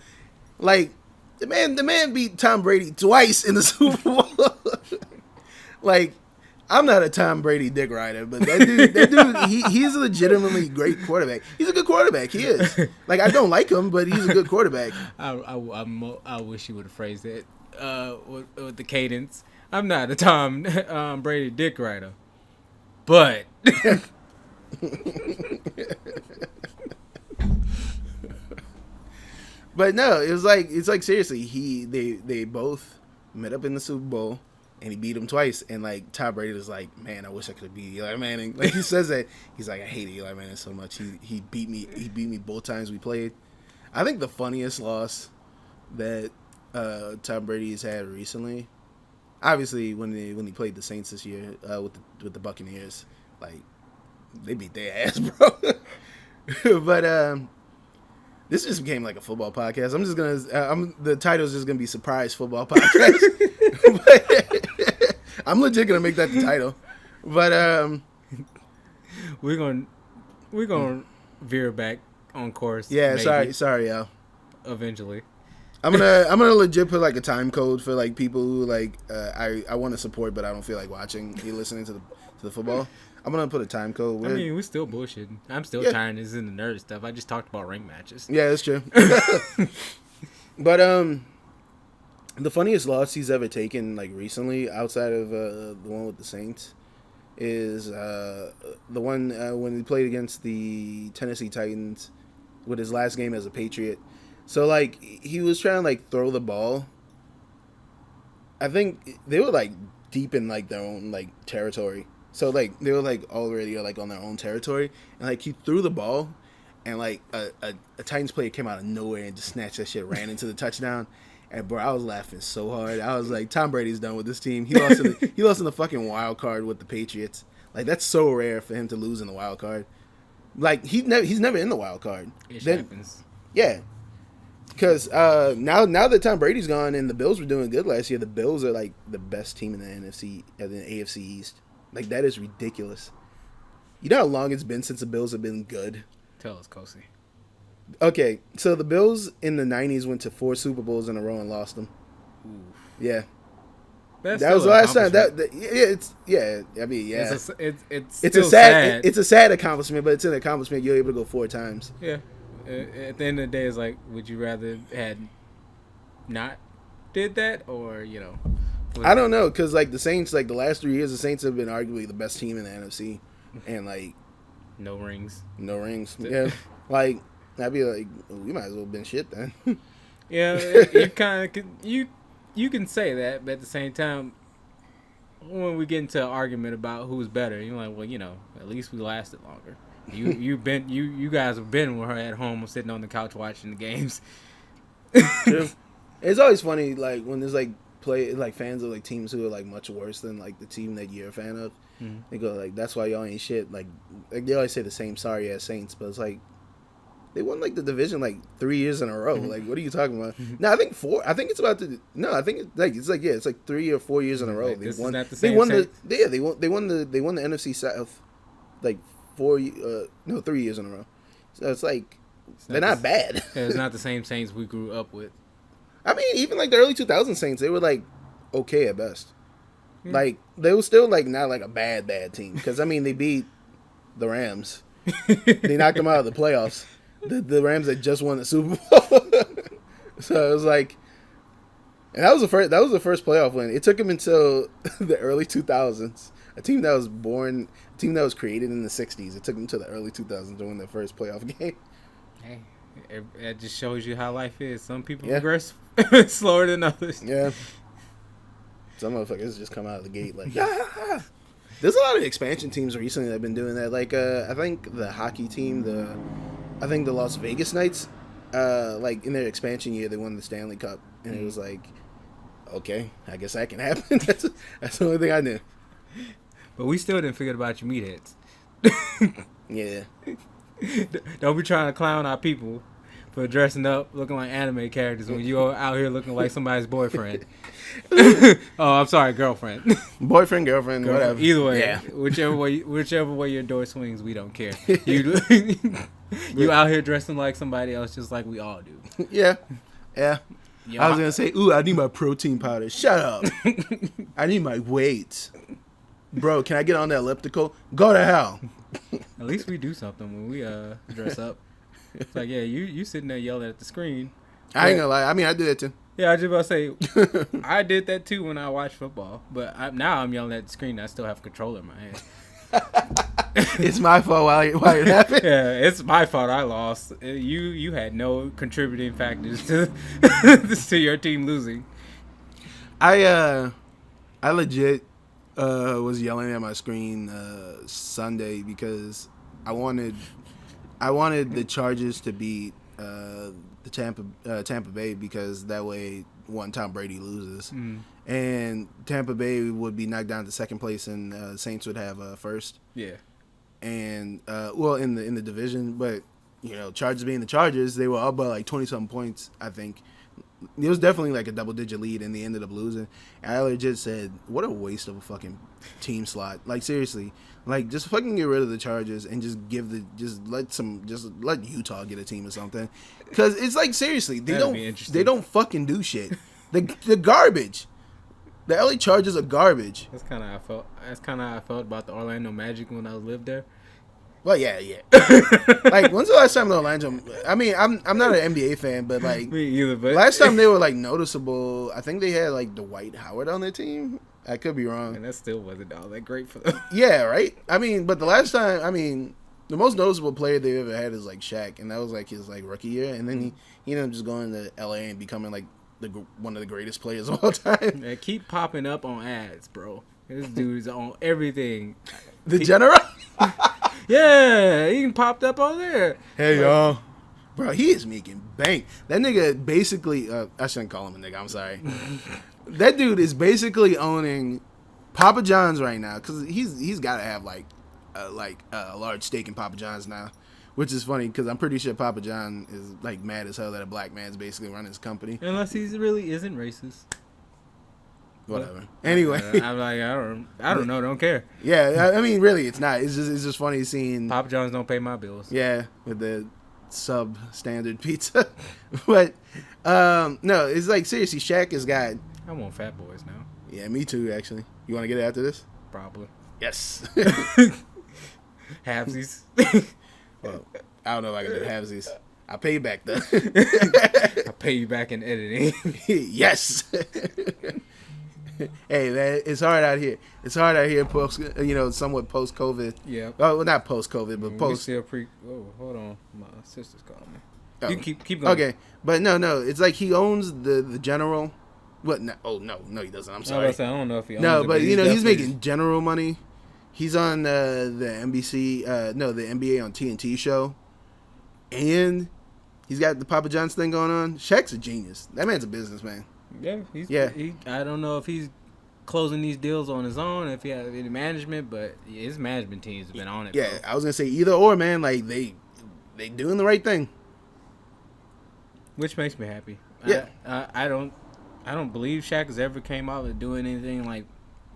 Like the man beat Tom Brady twice in the Super Bowl. Like I'm not a Tom Brady dick rider, but that dude, he's a legitimately great quarterback. He's a good quarterback. He is. Like I don't like him, but he's a good quarterback. I wish you would have phrased it with the cadence. I'm not a Tom Brady dick rider, but But no, it's like seriously, they both met up in the Super Bowl and he beat him twice. And like Tom Brady was like, man, I wish I could have beat Eli Manning. Like he says that he's like, I hate Eli Manning so much. He beat me both times we played. I think the funniest loss that Tom Brady has had recently, obviously when he played the Saints this year with the Buccaneers, like they beat their ass, bro. But this just became like a football podcast. I'm just gonna the title's just gonna be Surprise Football Podcast. But, I'm legit gonna make that the title. But we're gonna veer back on course. Yeah, maybe, sorry, y'all. Eventually. I'm gonna legit put like a time code for like people who like I want to support but I don't feel like watching you listening to the football. I'm gonna put a time code. I mean, we're still bullshitting. I'm still tying this in the nerd stuff. I just talked about ring matches. Yeah, that's true. But the funniest loss he's ever taken like recently, outside of the one with the Saints, is the one when he played against the Tennessee Titans with his last game as a Patriot. So like he was trying to like throw the ball. I think they were like deep in like their own like territory. So like they were like already like on their own territory, and like he threw the ball, and like a Titans player came out of nowhere and just snatched that shit, ran into the touchdown, and bro, I was laughing so hard. I was like, Tom Brady's done with this team. He lost in the fucking wild card with the Patriots. Like that's so rare for him to lose in the wild card. Like he's never in the wild card. It happens. Yeah. Because now that Tom Brady's gone and the Bills were doing good last year, the Bills are like the best team in the AFC East. Like that is ridiculous. You know how long it's been since the Bills have been good? Tell us, Kosi. Okay, so the Bills in the 90s went to 4 Super Bowls in a row and lost them. Ooh. Yeah. That was the last time. I mean, yeah. It's a sad. It's a sad accomplishment, but it's an accomplishment you're able to go 4 times. Yeah. At the end of the day, it's like, would you rather had not did that, or I don't know, because like the Saints, like the last 3 years, the Saints have been arguably the best team in the NFC, and like no rings. Yeah, like I'd be like, we might as well have been shit then. Yeah, you kind of you can say that, but at the same time, when we get into an argument about who's better, you're like, well, at least we lasted longer. You guys have been with her at home sitting on the couch watching the games. True. It's always funny like when there's like fans of like teams who are like much worse than like the team that you're a fan of. Mm-hmm. They go like, that's why y'all ain't shit. Like they always say the same sorry ass Saints, but it's like they won like the division like 3 years in a row. Like what are you talking about? No, I think 4. I think it's about to. No, I think it's like 3 or 4 years in a row. Like, they won the NFC South like 3 years in a row. So it's like they're not bad. It's not the same Saints we grew up with. I mean, even like the early 2000 Saints, they were like okay at best. Like they were still like not like a bad team, because I mean they beat the Rams. They knocked them out of the playoffs. The Rams that just won the Super Bowl. So it was like, and that was the first playoff win. It took them until the early 2000s. A team that was created in the 60s. It took them to the early 2000s to win their first playoff game. Hey, it just shows you how life is. Some people progress slower than others. Yeah. Some motherfuckers just come out of the gate like, yeah. There's a lot of expansion teams recently that have been doing that. Like, I think the hockey team, the Las Vegas Knights, like in their expansion year, they won the Stanley Cup, and it was like, okay, I guess that can happen. That's the only thing I knew. But we still didn't forget about your meatheads. Yeah. Don't be trying to clown our people for dressing up looking like anime characters when you're out here looking like somebody's boyfriend. Oh, I'm sorry, girlfriend. Boyfriend, girlfriend, whatever. Either way, yeah. whichever way your door swings, we don't care. You out here dressing like somebody else, just like we all do. Yeah. I was gonna say, ooh, I need my protein powder. Shut up. I need my weights. Bro, can I get on the elliptical? Go to hell. At least we do something when we dress up. It's like, yeah, you sitting there yelling at the screen. I ain't gonna lie. I mean, I do that too. Yeah, I was just about to say, I did that too when I watched football. But now I'm yelling at the screen. I still have a controller in my hand. It's my fault while it happened. Yeah, it's my fault. I lost. You had no contributing factors to to your team losing. I legit was yelling at my screen Sunday because I wanted the Chargers to beat the Tampa Bay because that way one Tom Brady loses and Tampa Bay would be knocked down to second place and Saints would have first. Yeah. And well in the division, but you know, Chargers being the Chargers, they were up by like 20-something points, I think. It was definitely like a double-digit lead, and they ended up losing. And I legit said, "What a waste of a fucking team slot!" Like seriously, like just fucking get rid of the Chargers and just let Utah get a team or something. Because it's like seriously, they don't fucking do shit. The garbage. The LA Chargers are garbage. That's kind of how I felt about the Orlando Magic when I lived there. Well, yeah. Like, when's the last time the Orlando? I mean, I'm not an NBA fan, but like, me either. But last time they were like noticeable, I think they had like Dwight Howard on their team. I could be wrong. And that still wasn't all that great for them. Yeah, right. I mean, but the last time, I mean, the most noticeable player they ever had is like Shaq, and that was like his like rookie year, and then he ended up just going to LA and becoming like one of the greatest players of all time. They keep popping up on ads, bro. This dude is on everything. The general. Yeah, he popped up on there. Hey, y'all. Bro, he is making bank. That nigga basically, I shouldn't call him a nigga, I'm sorry. That dude is basically owning Papa John's right now, because he's got to have like a large stake in Papa John's now, which is funny because I'm pretty sure Papa John is like mad as hell that a black man's basically running his company. Unless he really isn't racist. Whatever. Anyway, I'm like, I don't know, don't care. Yeah, I mean, really, it's not. It's just funny seeing Papa John's don't pay my bills. Yeah, with the substandard pizza, but no, it's like seriously, Shaq has got. I want Fat Boys now. Yeah, me too. Actually, you want to get it after this? Probably. Yes. Halvesies. Well, I don't know if I can do halvesies. I'll pay you back though. I'll pay you back in editing. Yes. Hey man, it's hard out here. It's hard out here post, somewhat post COVID. Yeah. Well, not post COVID, but post. Still Oh, hold on, my sister's calling me. Oh. You keep going. Okay, but no, it's like he owns the general. What? No, no, he doesn't. I'm sorry. I don't know if he owns no, it, but he's making general money. He's on the NBC, the NBA on TNT show, and he's got the Papa John's thing going on. Shaq's a genius. That man's a businessman. Yeah, I don't know if he's closing these deals on his own, if he has any management, but his management team's been on it. Yeah, bro. I was gonna say either or, man. Like they doing the right thing, which makes me happy. Yeah, I don't believe Shaq has ever came out and doing anything like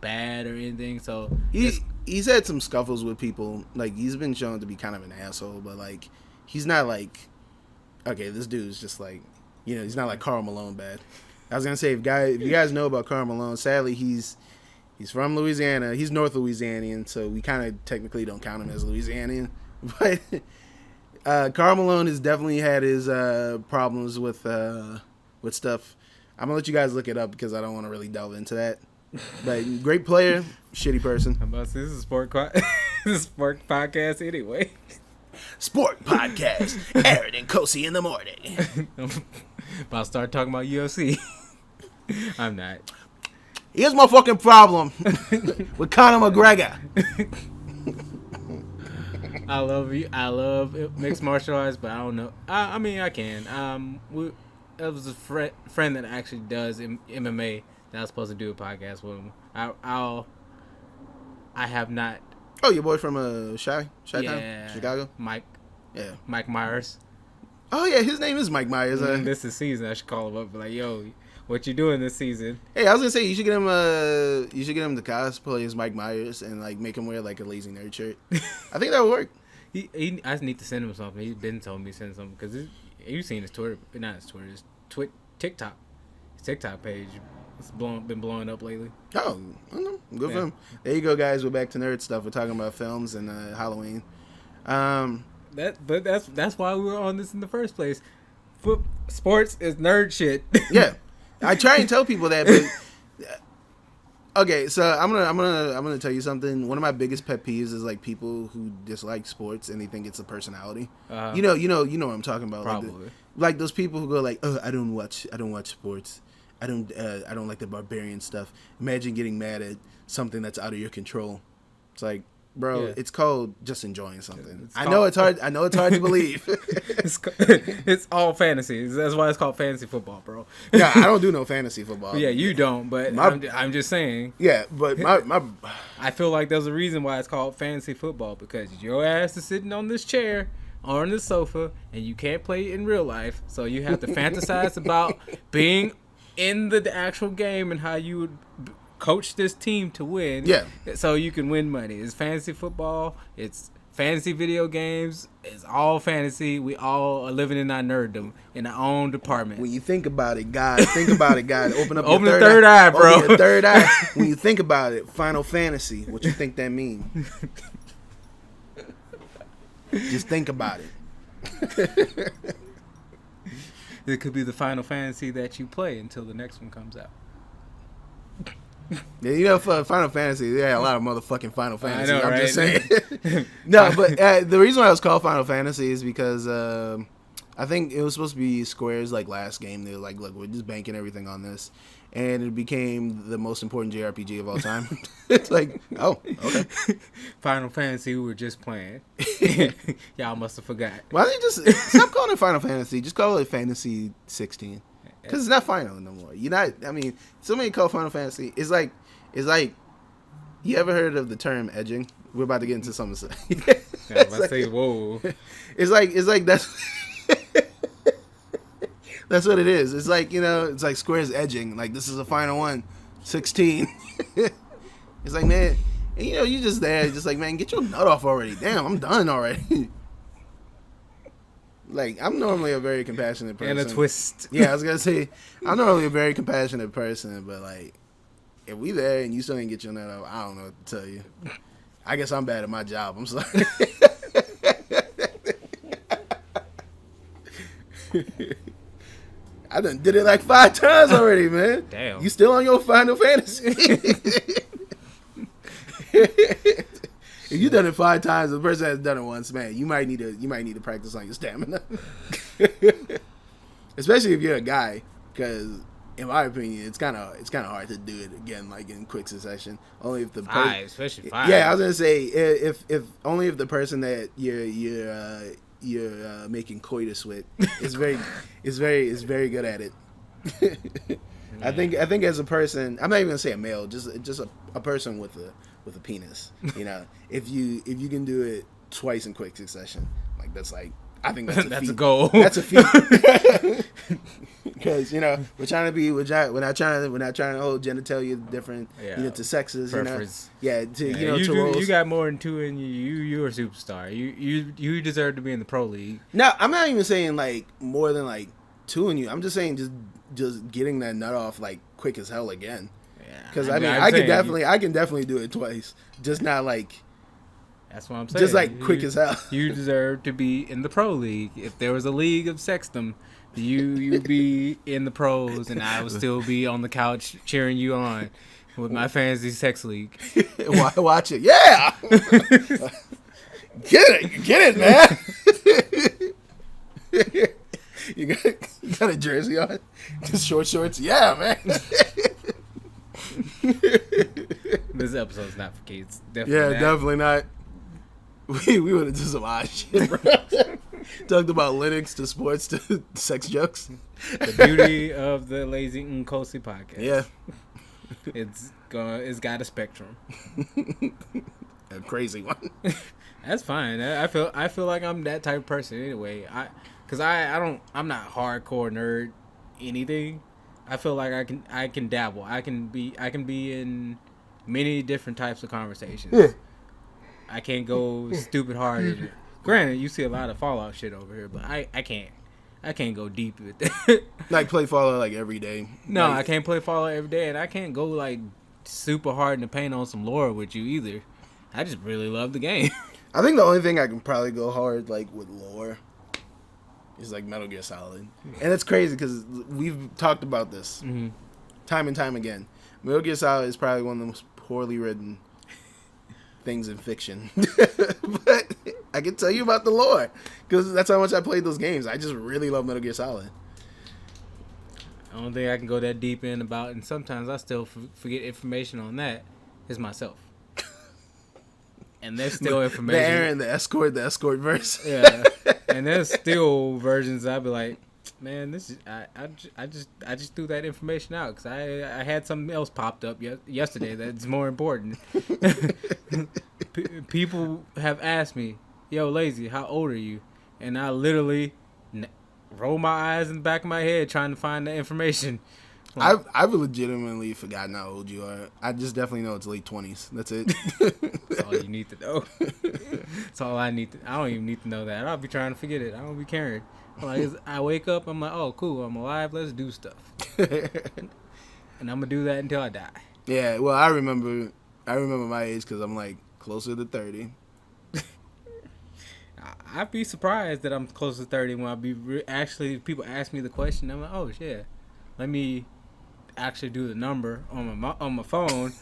bad or anything. So he's had some scuffles with people. Like he's been shown to be kind of an asshole, but like he's not like this dude's just like he's not like Karl Malone bad. I was gonna say if you guys know about Karl Malone, sadly he's from Louisiana. He's North Louisianian, so we kind of technically don't count him as Louisianian. But Karl Malone has definitely had his problems with stuff. I'm gonna let you guys look it up because I don't want to really delve into that. But great player, shitty person. I'm about to say, this is a sport podcast anyway. Sport podcast, Aaron and Kosi in the morning. About to start talking about UFC. I'm not. Here's my fucking problem with Conor McGregor. I love mixed martial arts, but I don't know. I mean, I can. There was a friend that actually does MMA that I was supposed to do a podcast with him. I have not. Oh, your boy from Chi Town, Chicago. Mike. Yeah. Mike Myers. Oh yeah, his name is Mike Myers. This is season. I should call him up. Be like, yo, what you doing this season? Hey, I was gonna say you should get him to cosplay as Mike Myers and like make him wear like a Lazy Nerd shirt. I think that would work. I just need to send him something. He's been telling me to send something because you've seen his Twitter, not his Twitter, his TikTok. His TikTok page. It's been blowing up lately. Oh, I don't know. Good for him. There you go, guys. We're back to nerd stuff. We're talking about films and Halloween. That's why we were on this in the first place. Sports is nerd shit. Yeah, I try and tell people that, but Okay, so I'm gonna tell you something. One of my biggest pet peeves is like people who dislike sports and they think it's a personality. You know what I'm talking about. Probably. Like those people who go like, oh, I don't watch sports. I don't like the barbarian stuff. Imagine getting mad at something that's out of your control. It's like, bro, Yeah. it's called just enjoying something. It's I know it's hard to believe. It's all fantasy. That's why it's called fantasy football, bro. Yeah, I don't do no fantasy football. Yeah, you don't, but I'm just saying. Yeah, but my I feel like there's a reason why it's called fantasy football, because your ass is sitting on this chair or on this sofa and you can't play in real life, so you have to fantasize about being in the actual game and how you would coach this team to win. Yeah. So you can win money. It's fantasy football. It's fantasy video games. It's all fantasy. We all are living in our nerddom in our own department. when you think about it, God, open up Open your the third eye, bro. Open your third eye. When you think about it, Final Fantasy, what you think that mean? Just think about it. It could be the Final Fantasy that you play until the next one comes out. Yeah, you know, for Final Fantasy, they had a lot of motherfucking Final Fantasy. I know, I'm right? just saying. No, but the reason why it was called Final Fantasy is because I think it was supposed to be Square's like last game. They were like, look, we're just banking everything on this, and it became the most important JRPG of all time. It's like, oh, okay. Final Fantasy, we were just playing. Y'all must have forgot. Why don't you just stop calling it Final Fantasy? Just call it Fantasy 16. Because it's not final no more. You're not. I mean, somebody call Final Fantasy. It's like. You ever heard of the term edging? We're about to get into something. Yeah, I say, whoa. It's like that's. That's what it is. It's like, it's like Square's edging. Like, this is the final one, 16. It's like, man, and you just there, just like, man, get your nut off already. Damn, I'm done already. Like, I'm normally a very compassionate person. And a twist. Yeah, I was going to say, I'm normally a very compassionate person, but, like, if we there and you still ain't get your nut off, I don't know what to tell you. I guess I'm bad at my job. I'm sorry. I done did it like 5 times already, man. Damn. You still on your Final Fantasy? If you done it 5 times, the person has done it once, man, you might need to practice on your stamina. Especially if you're a guy, because in my opinion, it's kind of hard to do it again, like in quick succession. Only if the especially 5. Yeah, I was gonna say if only if the person that you're making coitus with is very good at it. I think as a person, I'm not even gonna say a male, just a person with a penis. If you can do it twice in quick succession, like that's like, I think that's a that's feat. a goal. That's a feat. Because we're not trying to hold genitalia different to sexes. Preference. To roles. You got more than 2 in you. You're a superstar. You deserve to be in the pro league. No, I'm not even saying like more than like 2 in you. I'm just saying just getting that nut off like quick as hell again. Yeah, Because I can definitely do it twice. Just not like. That's what I'm saying. Just like quick as hell. You deserve to be in the pro league. If there was a league of sexdom, you'd be in the pros, and I would still be on the couch cheering you on with my fantasy sex league. Watch it, yeah. Get it, man. You got a jersey on, just short shorts, yeah, man. This episode's not for kids. Definitely not. We would have done some odd shit, bro. Talked about Linux to sports to sex jokes. The beauty of the Lazy N Kosi podcast. Yeah. It's got a spectrum. A crazy one. That's fine. I feel like I'm that type of person anyway. I'm not hardcore nerd anything. I feel like I can dabble. I can be in many different types of conversations. Yeah. I can't go stupid hard in it. Granted, you see a lot of Fallout shit over here, but I can't go deep with that. Like play Fallout like every day. No, like, I can't play Fallout every day, and I can't go like super hard in the paint on some lore with you either. I just really love the game. I think the only thing I can probably go hard like with lore is like Metal Gear Solid, and it's crazy because we've talked about this time and time again. Metal Gear Solid is probably one of the most poorly written things in fiction. But I can tell you about the lore because that's how much I played those games. I just really love Metal Gear Solid. The only thing I can go that deep in about, and sometimes I still forget information on that, is myself. And there's still information. The Aaron, the escort verse. Yeah, and there's still versions I'd be like, man, this is I just threw that information out because I had something else popped up yesterday that's more important. People have asked me, yo, Lazy, how old are you? And I literally roll my eyes in the back of my head trying to find the information. Like, I've legitimately forgotten how old you are. I just definitely know it's late 20s. That's it. That's all you need to know. That's all I need to. I don't even need to know that. I'll be trying to forget it. I don't be caring. Like, I wake up, I'm like, oh, cool, I'm alive. Let's do stuff. And I'm gonna do that until I die. Yeah. Well, I remember my age because I'm like closer to 30. I'd be surprised that I'm close to 30 when I be actually people ask me the question. I'm like, oh shit, let me actually do the number on my phone.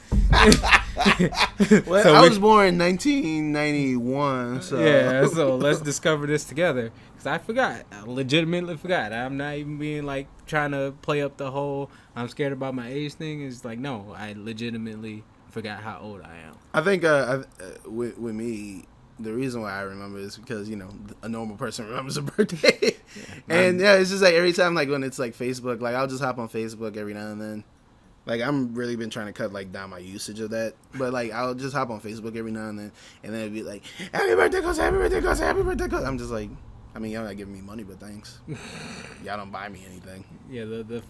Well, so I was born in 1991. So yeah, so let's discover this together. Cause I legitimately forgot. I'm not even being like trying to play up the whole I'm scared about my age thing. It's like no, I legitimately forgot how old I am. I think with me, the reason why I remember is because, a normal person remembers a birthday. And yeah, it's just like every time, like when it's like Facebook, like I'll just hop on Facebook every now and then. Like I'm really been trying to cut like down my usage of that. But like I'll just hop on Facebook every now and then it'd be like, happy birthday, Kosi, happy birthday, Kosi, happy birthday, Kosi. I'm just like, I mean, y'all not giving me money, but thanks. Y'all don't buy me anything. Yeah, the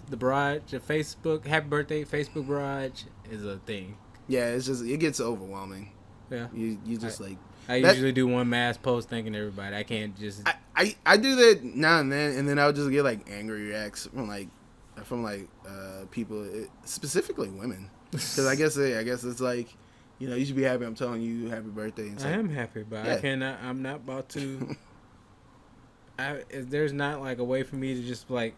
barrage, the Facebook happy birthday Facebook barrage is a thing. Yeah, it's just it gets overwhelming. Yeah, you just like I usually do one mass post thanking everybody. I can't just I do that now and then I'll just get like angry reacts from people, specifically women, because I guess it's like, you should be happy I'm telling you happy birthday. And I am happy, but yeah. I'm not about to. There's not like a way for me to just like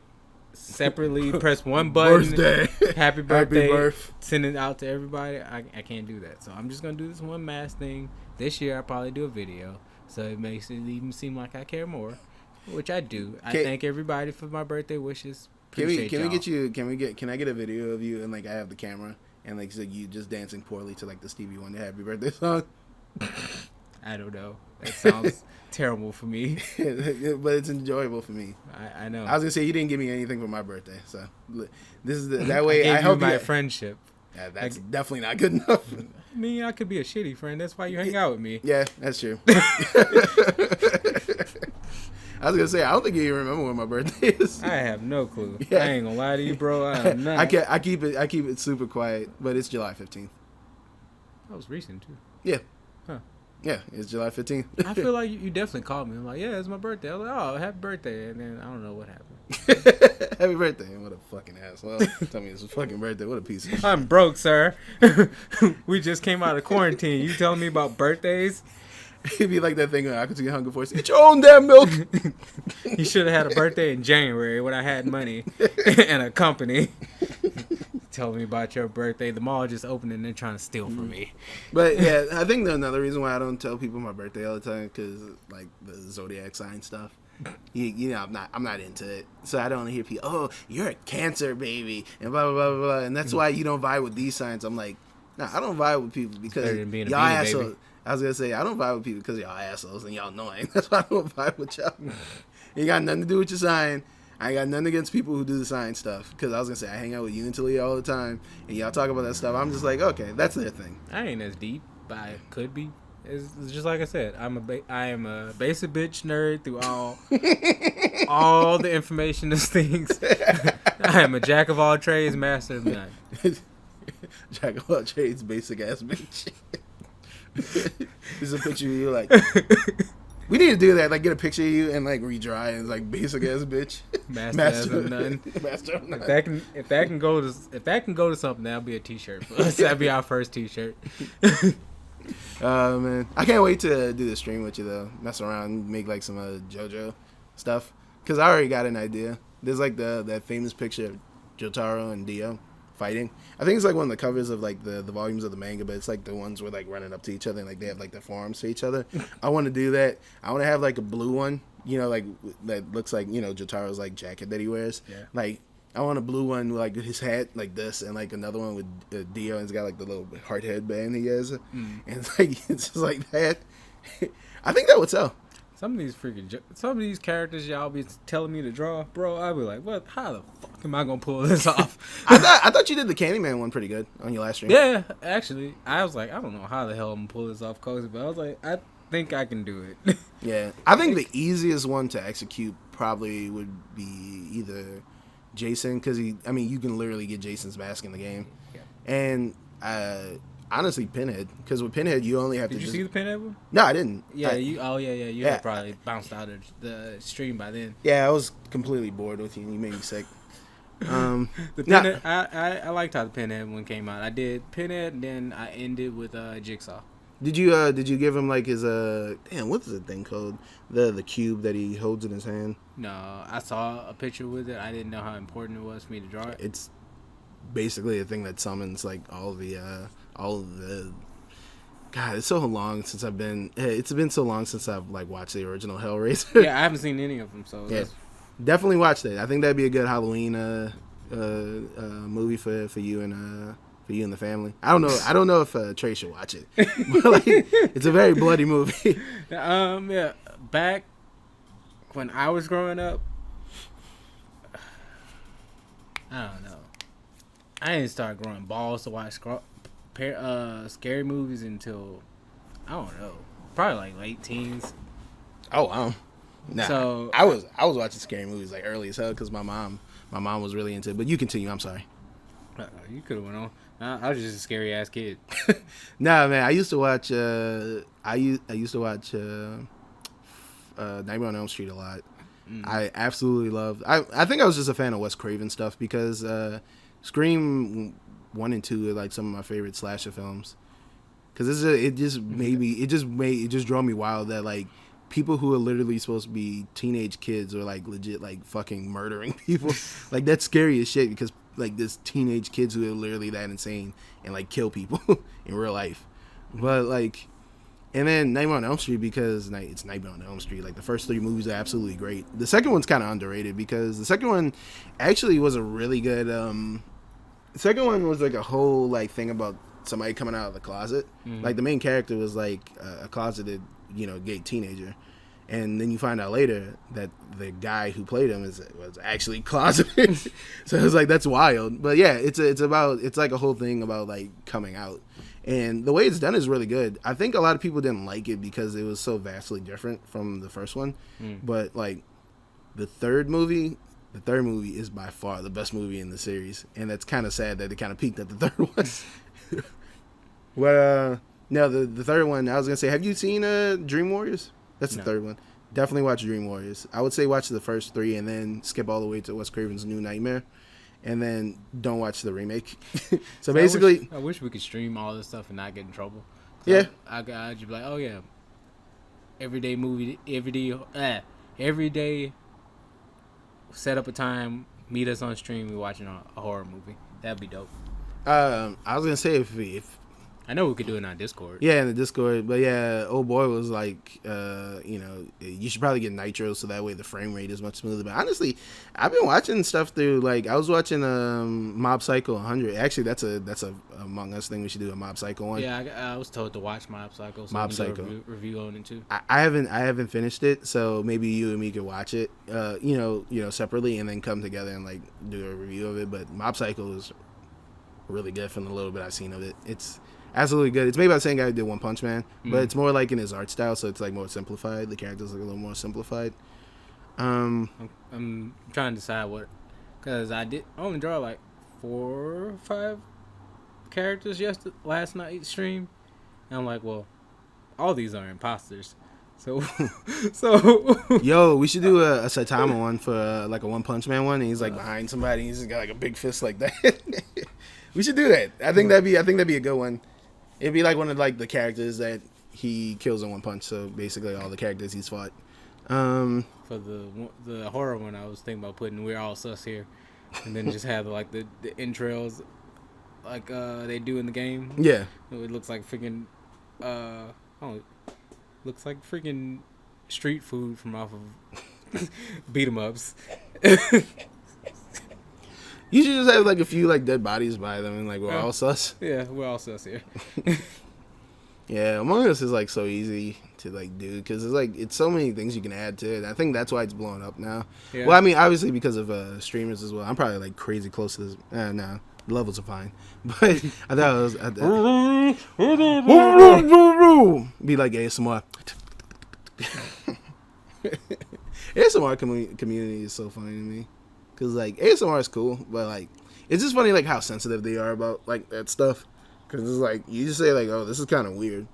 separately press one button, birthday, happy birthday, send it out to everybody. I can't do that, so I'm just gonna do this one mass thing. This year I'll probably do a video, so it makes it even seem like I care more, which I do. I thank everybody for my birthday wishes. Can I get a video of you and like I have the camera and like so you just dancing poorly to like the Stevie Wonder happy birthday song? I don't know. That sounds terrible for me. But it's enjoyable for me. I know. I was gonna say you didn't give me anything for my birthday, so this is that way. I hope my friendship. Yeah, that's definitely not good enough. I mean, I could be a shitty friend. That's why you hang out with me. Yeah, that's true. I was gonna say I don't think you even remember when my birthday is. I have no clue. Yeah. I ain't gonna lie to you, bro. I am not. I keep it super quiet, but it's July 15th. That was recent too. Yeah. Huh. Yeah, it's July 15th. I feel like you definitely called me. I'm like, yeah, it's my birthday. I was like, oh, happy birthday, and then I don't know what happened. Happy birthday! What a fucking asshole! Tell me it's a fucking birthday. What a piece of shit. I'm broke, sir. We just came out of quarantine. You telling me about birthdays? It'd be like that thing when I could see Hunger Force. Eat your own damn milk. You should have had a birthday in January when I had money and a company. Tell me about your birthday. The mall just opened and they're trying to steal from me. But yeah, I think another reason why I don't tell people my birthday all the time because like the zodiac sign stuff. I'm not into it, so I don't hear people. Oh, you're a Cancer baby, and blah blah blah blah, and that's why you don't vibe with these signs. I'm like, nah, I don't vibe with people because y'all assholes. Baby. I was gonna say I don't vibe with people because y'all assholes and y'all annoying. That's why I don't vibe with y'all. You got nothing to do with your sign. I ain't got nothing against people who do the sign stuff because I was gonna say I hang out with you and Talia all the time, and y'all talk about that stuff. I'm just like, okay, that's their thing. I ain't as deep, but I could be. It's just like I said. I am a basic bitch nerd through all the information of things. I am a jack of all trades, master of none. Jack of all trades, basic ass bitch. There's a picture of you like. We need to do that. Like get a picture of you and like redry and it's like basic ass bitch. Master of none. Master of none. If that can go to something, that'll be a t-shirt for us. That'll be our first t-shirt. Man, I can't wait to do the stream with you though. Mess around, make like some JoJo stuff. Cause I already got an idea. There's like that famous picture of Jotaro and Dio fighting. I think it's like one of the covers of like the volumes of the manga, but it's like the ones where like running up to each other and like they have like their forearms to each other. I want to do that. I want to have like a blue one, you know, like that looks like, you know, Jotaro's like jacket that he wears. Yeah. Like I want a blue one with like his hat like this, and like another one with Dio, and he's got like the little heart headband he has, and it's like it's just like that. I think that would sell. Some of these characters y'all be telling me to draw, bro. I'll be like, what? How the fuck am I gonna pull this off? I thought you did the Candyman one pretty good on your last stream. Yeah, actually, I was like, I don't know how the hell I'm gonna pull this off, Kosi, but I was like, I think I can do it. Yeah, I think the easiest one to execute probably would be either Jason, because you can literally get Jason's mask in the game, and honestly, Pinhead, because with Pinhead you only have to. Did you see the Pinhead one? No, I didn't. Yeah, you had probably bounced out of the stream by then. Yeah, I was completely bored with you. You made me sick. The Pinhead, I liked how the Pinhead one came out. I did Pinhead, and then I ended with Jigsaw. Did you give him like his damn, what's the thing called, the cube that he holds in his hand? No, I saw a picture with it. I didn't know how important it was for me to draw it. It's basically a thing that summons like all of the God, it's so long since it's been so long since I've like watched the original Hellraiser. Yeah, I haven't seen any of them, so yeah, definitely watch that. I think that'd be a good Halloween movie for you and the family. I don't know if Trey should watch it, but like it's a very bloody movie. Yeah, back when I was growing up, I don't know. I didn't start growing balls to watch scary movies until, I don't know, probably like late teens. Oh wow. Nah, so I was watching scary movies like early as hell because my mom was really into it. But you continue. I'm sorry. You could have went on. I was just a scary ass kid. Nah, man. I used to watch. I used to watch Nightmare on Elm Street a lot. I absolutely loved. I think I was just a fan of Wes Craven stuff because Scream 1 and 2 are like some of my favorite slasher films. Because it just drove me wild that like people who are literally supposed to be teenage kids are like legit like fucking murdering people. Like that's scary as shit because like this teenage kids who are literally that insane and like kill people in real life. But like, and then Nightmare on Elm Street because it's Nightmare on Elm Street. Like the first 3 movies are absolutely great. The second one's kind of underrated because the second one actually was a really good. The second one was like a whole like thing about somebody coming out of the closet. Like the main character was like a closeted, gay teenager, and then you find out later that the guy who played him was actually closeted. So it was like that's wild. But yeah, it's like a whole thing about like coming out, and the way it's done is really good. I think a lot of people didn't like it because it was so vastly different from the first one. But like the third movie is by far the best movie in the series, and that's kind of sad that it kind of peaked at the third one. Well, no, the third one, I was going to say, have you seen Dream Warriors? That's the third one. Definitely watch Dream Warriors. I would say watch the first 3 and then skip all the way to Wes Craven's New Nightmare, and then don't watch the remake. So basically... I wish we could stream all this stuff and not get in trouble. Yeah. I'd just be like, oh yeah, everyday movie, every day, set up a time, meet us on stream, we're watching a horror movie. That'd be dope. I was going to say if I know we could do it in our Discord. Yeah, in the Discord. But yeah, old boy was like, you should probably get Nitro so that way the frame rate is much smoother. But honestly, I've been watching stuff through, like, I was watching Mob Psycho 100. Actually, that's a Among Us thing we should do, a Mob Psycho one. Yeah, I was told to watch Mob Psycho. So Mob we can Psycho. do a review on it too. I haven't finished it, so maybe you and me could watch it, separately and then come together and like do a review of it. But Mob Psycho is really good from the little bit I've seen of it. It's absolutely good. It's made by the same guy who did One Punch Man, but it's more like in his art style, so it's like more simplified. The characters look a little more simplified. I'm trying to decide what, because I only draw like 4 or 5 characters last night's stream, and I'm like, well, all these are imposters. So yo, we should do a Saitama one for like a One Punch Man one, and he's like behind somebody, and he's just got like a big fist like that. We should do that. I think that'd be a good one. It'd be like one of like the characters that he kills in One Punch. So basically, all the characters he's fought. For the horror one, I was thinking about putting "We're All Sus" here, and then just have like the entrails like they do in the game. Yeah. It looks like freaking looks like freaking street food from off of beat 'em ups. You should just have like a few like dead bodies by them and like we're all sus. Yeah, we're all sus here. Yeah, Among Us is like so easy to like do because it's so many things you can add to it. I think that's why it's blowing up now. Yeah. Well, I mean, obviously because of streamers as well. I'm probably like crazy close to this. No, the levels are fine, but I thought it was be like ASMR. ASMR community is so funny to me because like ASMR is cool, but like it's just funny like how sensitive they are about like that stuff. Because it's like, you just say, like, oh, this is kind of weird.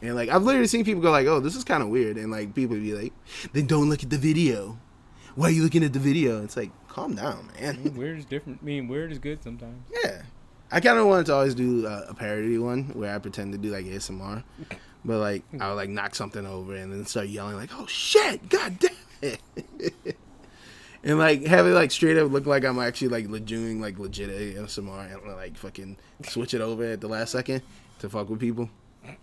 And, like, I've literally seen people go, like, oh, this is kind of weird. And, like, people be like, then don't look at the video. Why are you looking at the video? It's like, calm down, man. Weird is different. I mean, weird is good sometimes. Yeah. I kind of wanted to always do a parody one where I pretend to do, like, ASMR. But, like, I would, like, knock something over and then start yelling, like, oh, shit, god damn it. And, like, have it, like, straight up look like I'm actually, like, doing, like, legit ASMR and, like, fucking switch it over at the last second to fuck with people.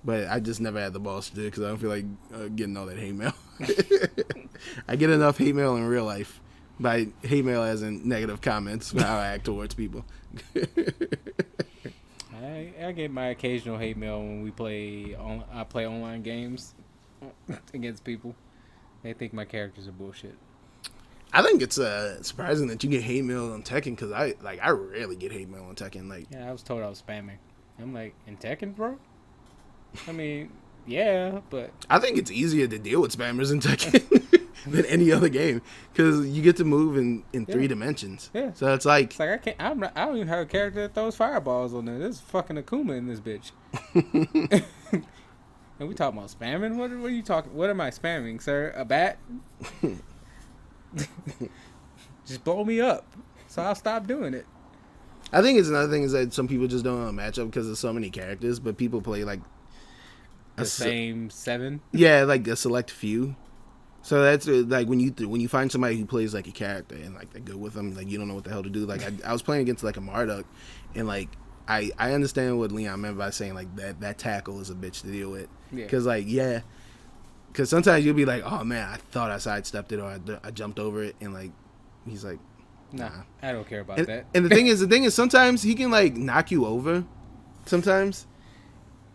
But I just never had the balls to do it because I don't feel like getting all that hate mail. I get enough hate mail in real life. By hate mail as in negative comments about how I act towards people. I get my occasional hate mail when I play online games against people. They think my characters are bullshit. I think it's surprising that you get hate mail on Tekken because I rarely get hate mail on Tekken. Like, yeah, I was told I was spamming. I'm like, in Tekken, bro? I mean, yeah, but I think it's easier to deal with spammers in Tekken than any other game because you get to move in 3 dimensions. Yeah, so it's like I don't even have a character that throws fireballs on there. There's fucking Akuma in this bitch. And we talking about spamming? What are you talking? What am I spamming, sir? A bat? Just blow me up, so I'll stop doing it. I think it's another thing is that some people just don't want to match up because there's so many characters, but people play like the same 7. Yeah, like a select few. So that's like when you find somebody who plays like a character and like they're good with them, like you don't know what the hell to do. Like I was playing against like a Marduk, and like I understand what Leon meant by saying like that tackle is a bitch to deal with. Because because sometimes you'll be like, oh man, I thought I sidestepped it or I jumped over it, and like he's like, nah, I don't care about that. And the thing is sometimes he can like knock you over, sometimes,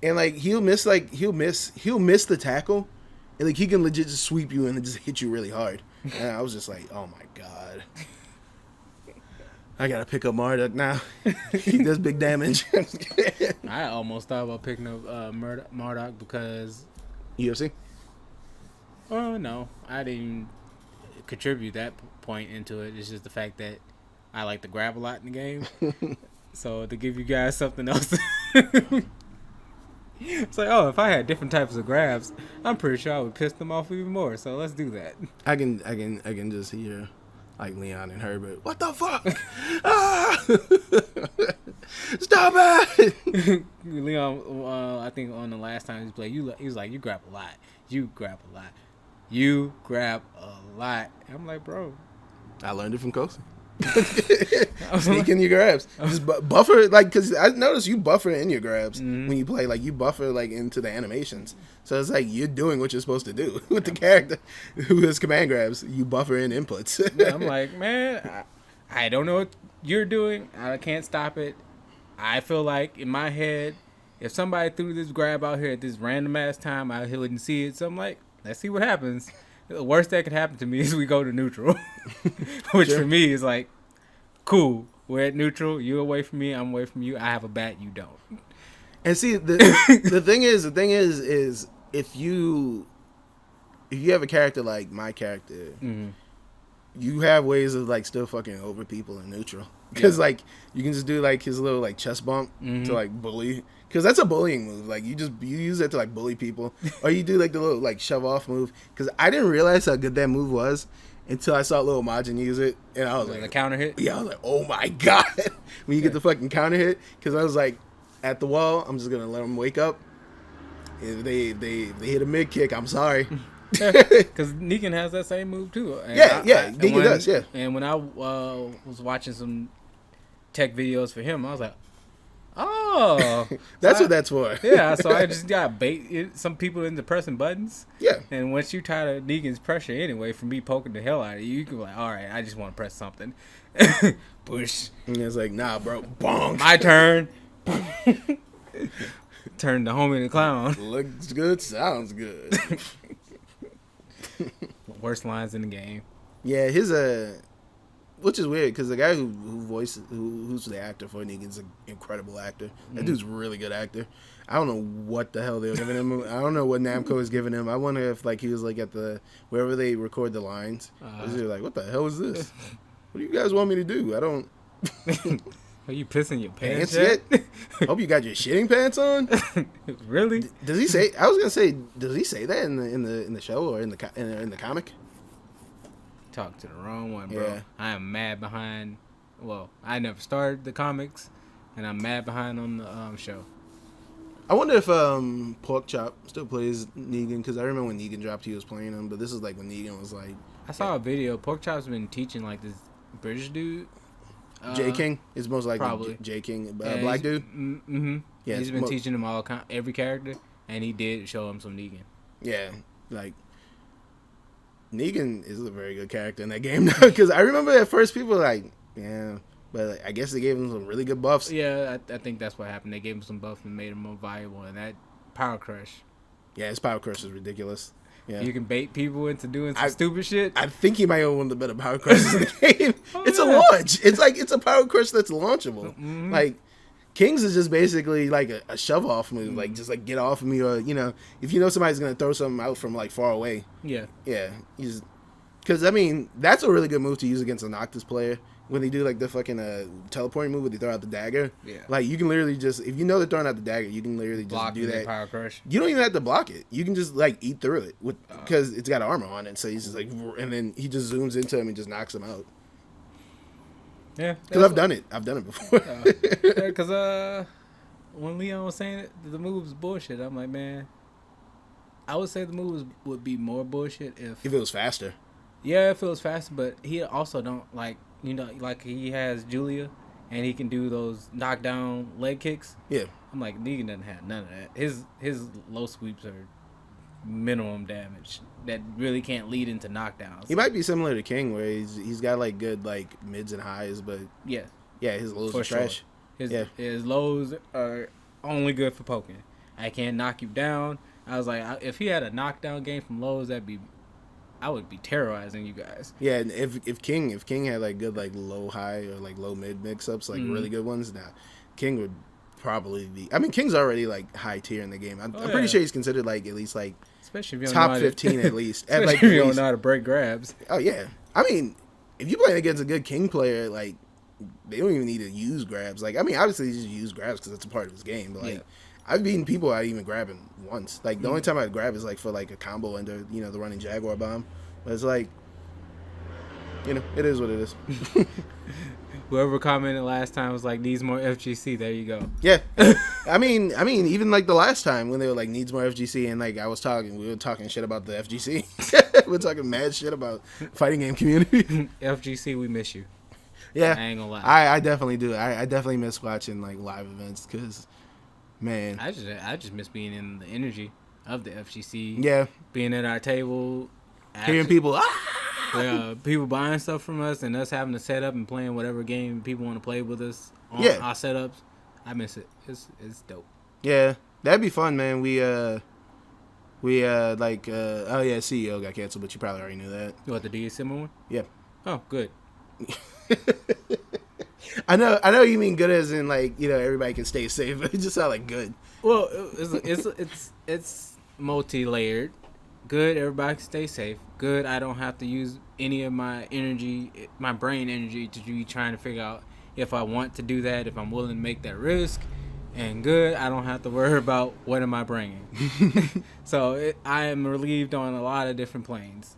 and like he'll miss the tackle, and like he can legit just sweep you and just hit you really hard. And I was just like, oh my god, I gotta pick up Marduk now. He does big damage. I almost thought about picking up Marduk because UFC. Oh no, I didn't contribute that point into it. It's just the fact that I like to grab a lot in the game. So to give you guys something else, it's like, oh, if I had different types of grabs, I'm pretty sure I would piss them off even more. So let's do that. I can just hear like Leon and Herbert. What the fuck? Stop it! Leon, I think on the last time he played, he was like, you grab a lot. You grab a lot. You grab a lot. I'm like, bro. I learned it from Kosi. Sneak in your grabs. Just buffer, like, because I noticed you buffer in your grabs when you play. Like, you buffer, like, into the animations. So it's like you're doing what you're supposed to do with the character who has command grabs. You buffer in inputs. I'm like, man, I don't know what you're doing. I can't stop it. I feel like, in my head, if somebody threw this grab out here at this random-ass time, I wouldn't see it. So I'm like, let's see what happens. The worst that could happen to me is we go to neutral, which for me is like, cool. We're at neutral. You away from me. I'm away from you. I have a bat. You don't. And see, the thing is if you have a character like my character, you have ways of like still fucking over people in neutral. Because like you can just do like his little like chest bump to like bully. Because that's a bullying move. Like, you use it to, like, bully people. Or you do, like, the little, like, shove-off move. Because I didn't realize how good that move was until I saw Lil Majin use it. And I was like... The counter hit? Yeah, I was like, oh, my God. When you get the fucking counter hit. Because I was like, at the wall, I'm just going to let them wake up. If they hit a mid-kick, I'm sorry. Because Negan has that same move, too. And Negan does, yeah. And when I was watching some tech videos for him, I was like, Oh, That's what that's for. Yeah, so I just got some people into pressing buttons. Yeah. And once you tired of Negan's pressure anyway, from me poking the hell out of you, you can be like, all right, I just want to press something. Push. And it's like, nah, bro. Bonk. My turn. Turn the homie into clown. Looks good, sounds good. Worst lines in the game. Yeah, his which is weird because the guy who's the actor for Negan's an incredible actor. That dude's a really good actor. I don't know what the hell they were giving him. I don't know what Namco is giving him. I wonder if like he was like at the wherever they record the lines. Was he like, what the hell is this? What do you guys want me to do? I don't. Are you pissing your pants yet? Hope you got your shitting pants on. Really? Does he say? I was gonna say, does he say that in the show or in the comic? Talk to the wrong one, bro. Yeah. I am mad behind. Well, I never started the comics, and I'm mad behind on the show. I wonder if Pork Chop still plays Negan because I remember when Negan dropped, he was playing him, but this is like when Negan was like. I saw a video. Pork Chop's been teaching like this British dude. J King is most likely probably. J King, black dude. Mm-hmm. Yeah, he's been teaching him every character, and he did show him some Negan. Yeah, like Negan is a very good character in that game because I remember at first people were like, yeah, but like, I guess they gave him some really good buffs. Yeah, I think that's what happened. They gave him some buff and made him more valuable, and that Power Crush. Yeah, his Power Crush is ridiculous. Yeah. You can bait people into doing some stupid shit. I think he might have one of the better Power Crushes in the game. It's a launch. It's a Power Crush that's launchable. Mm-hmm. Like King's is just basically like a shove off move, like just like get off of me, or if you know somebody's gonna throw something out from like far away. Yeah, because I mean that's a really good move to use against a Noctis player when they do like the fucking teleporting move where they throw out the dagger. Yeah, like you can literally just if you know they're throwing out the dagger, you can literally just do that. Power Crush. You don't even have to block it. You can just like eat through it because it's got armor on it. So he's just like, and then he just zooms into him and just knocks him out. Yeah, because I've done it. I've done it before. Because when Leon was saying it, the move's bullshit, I'm like, man, I would say the moves would be more bullshit if it was faster. Yeah, if it was faster, but he also don't like he has Julia, and he can do those knockdown leg kicks. Yeah, I'm like, Negan doesn't have none of that. His low sweeps are minimum damage that really can't lead into knockdowns. He might be similar to King, where he's got like good like mids and highs, but yeah, his lows are trash. His lows are only good for poking. I can't knock you down. I was like, if he had a knockdown game from lows, I would be terrorizing you guys. Yeah, and if King had like good like low high or like low mid mix ups, like really good ones, now King would probably be. I mean, King's already like high tier in the game. I'm pretty sure he's considered like at least like especially if you don't top know 15 at least. Especially if you don't know how to break grabs. Oh yeah, I mean, if you play against a good King player, like they don't even need to use grabs. Like I mean, obviously you just use grabs because it's a part of his game. But like I've beaten people I even grabbing once. Like the only time I grab is like for like a combo under the running Jaguar bomb. But it's like it is what it is. Whoever commented last time was like, needs more FGC. There you go. Yeah. I mean, even like the last time when they were like, needs more FGC, and like we were talking shit about the FGC. We're talking mad shit about fighting game community. FGC, we miss you. Yeah. I ain't gonna lie. I definitely do. I definitely miss watching like live events because, man. I just miss being in the energy of the FGC. Yeah. Being at our table. Hearing people, people buying stuff from us and us having to set up and playing whatever game people want to play with us on our setups. I miss it. It's dope. Yeah, that'd be fun, man. CEO got canceled, but you probably already knew that. What, the DSM one? Yeah. Oh, good. I know you mean good as in like everybody can stay safe, but it just sounds like good. Well, it's multi-layered. Good, everybody can stay safe. Good, I don't have to use any of my energy, my brain energy, to be trying to figure out if I want to do that, if I'm willing to make that risk. And good, I don't have to worry about what am I bringing. So I am relieved on a lot of different planes.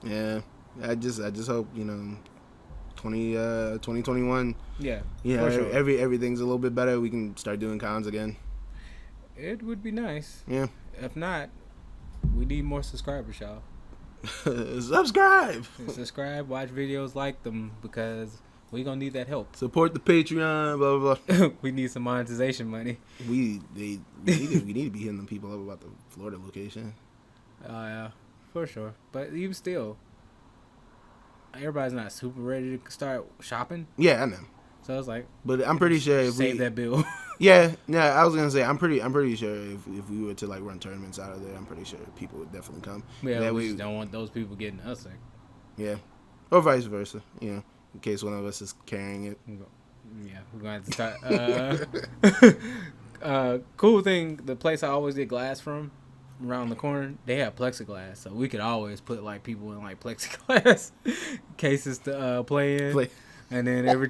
Yeah, I just hope 2021. Yeah, sure. Everything's a little bit better. We can start doing cons again. It would be nice. Yeah. If not, we need more subscribers, y'all. Subscribe, watch videos, like them, because We gonna need that help. Support the Patreon, blah blah blah. We need some monetization money. We need to be hitting them people up about the Florida location. Yeah, for sure. But even still, everybody's not super ready to start shopping. Yeah, I know. So it's like, but I'm pretty sure if save that bill. Yeah, I was gonna say I'm pretty sure if we were to like run tournaments out of there, I'm pretty sure people would definitely come. Yeah, we just don't want those people getting us sick. Yeah, or vice versa. You know, in case one of us is carrying it. Yeah, we're gonna have to start. Cool thing, the place I always get glass from, around the corner, they have plexiglass, so we could always put like people in like plexiglass cases to play in. And then every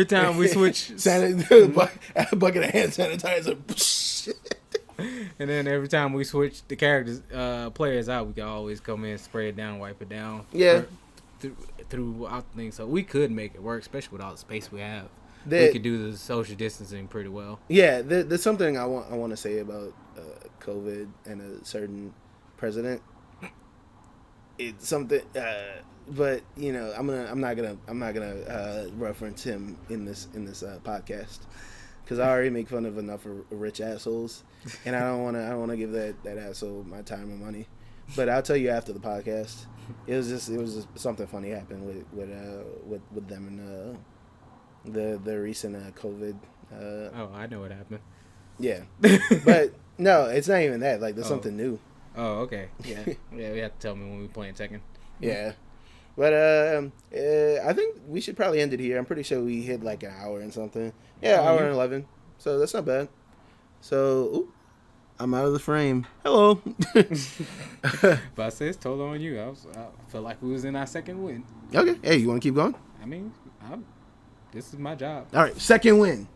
time we switch, a bucket of hand sanitizer. And then every time we switch the characters, players out, we can always come in, spray it down, wipe it down. Yeah. Throughout the thing, so we could make it work, especially with all the space we have. We could do the social distancing pretty well. Yeah, there's something I want to say about COVID and a certain president. It's something, but you know, I'm not gonna reference him in this podcast because I already make fun of enough of rich assholes, and I don't want to give that asshole my time and money. But I'll tell you after the podcast. It was just something funny happened with them and the recent COVID. Oh, I know what happened. Yeah, but no, it's not even that. Like, there's something new. Oh, okay. Yeah, yeah. We have to tell me when we playing Tekken. Yeah, but I think we should probably end it here. I'm pretty sure we hit like an hour and something. Yeah, hour and 11. So that's not bad. So. I'm out of the frame. Hello. But I say it's totally on you. I felt like we was in our second win. Okay. Hey, you want to keep going? I mean, this is my job. All right, second win.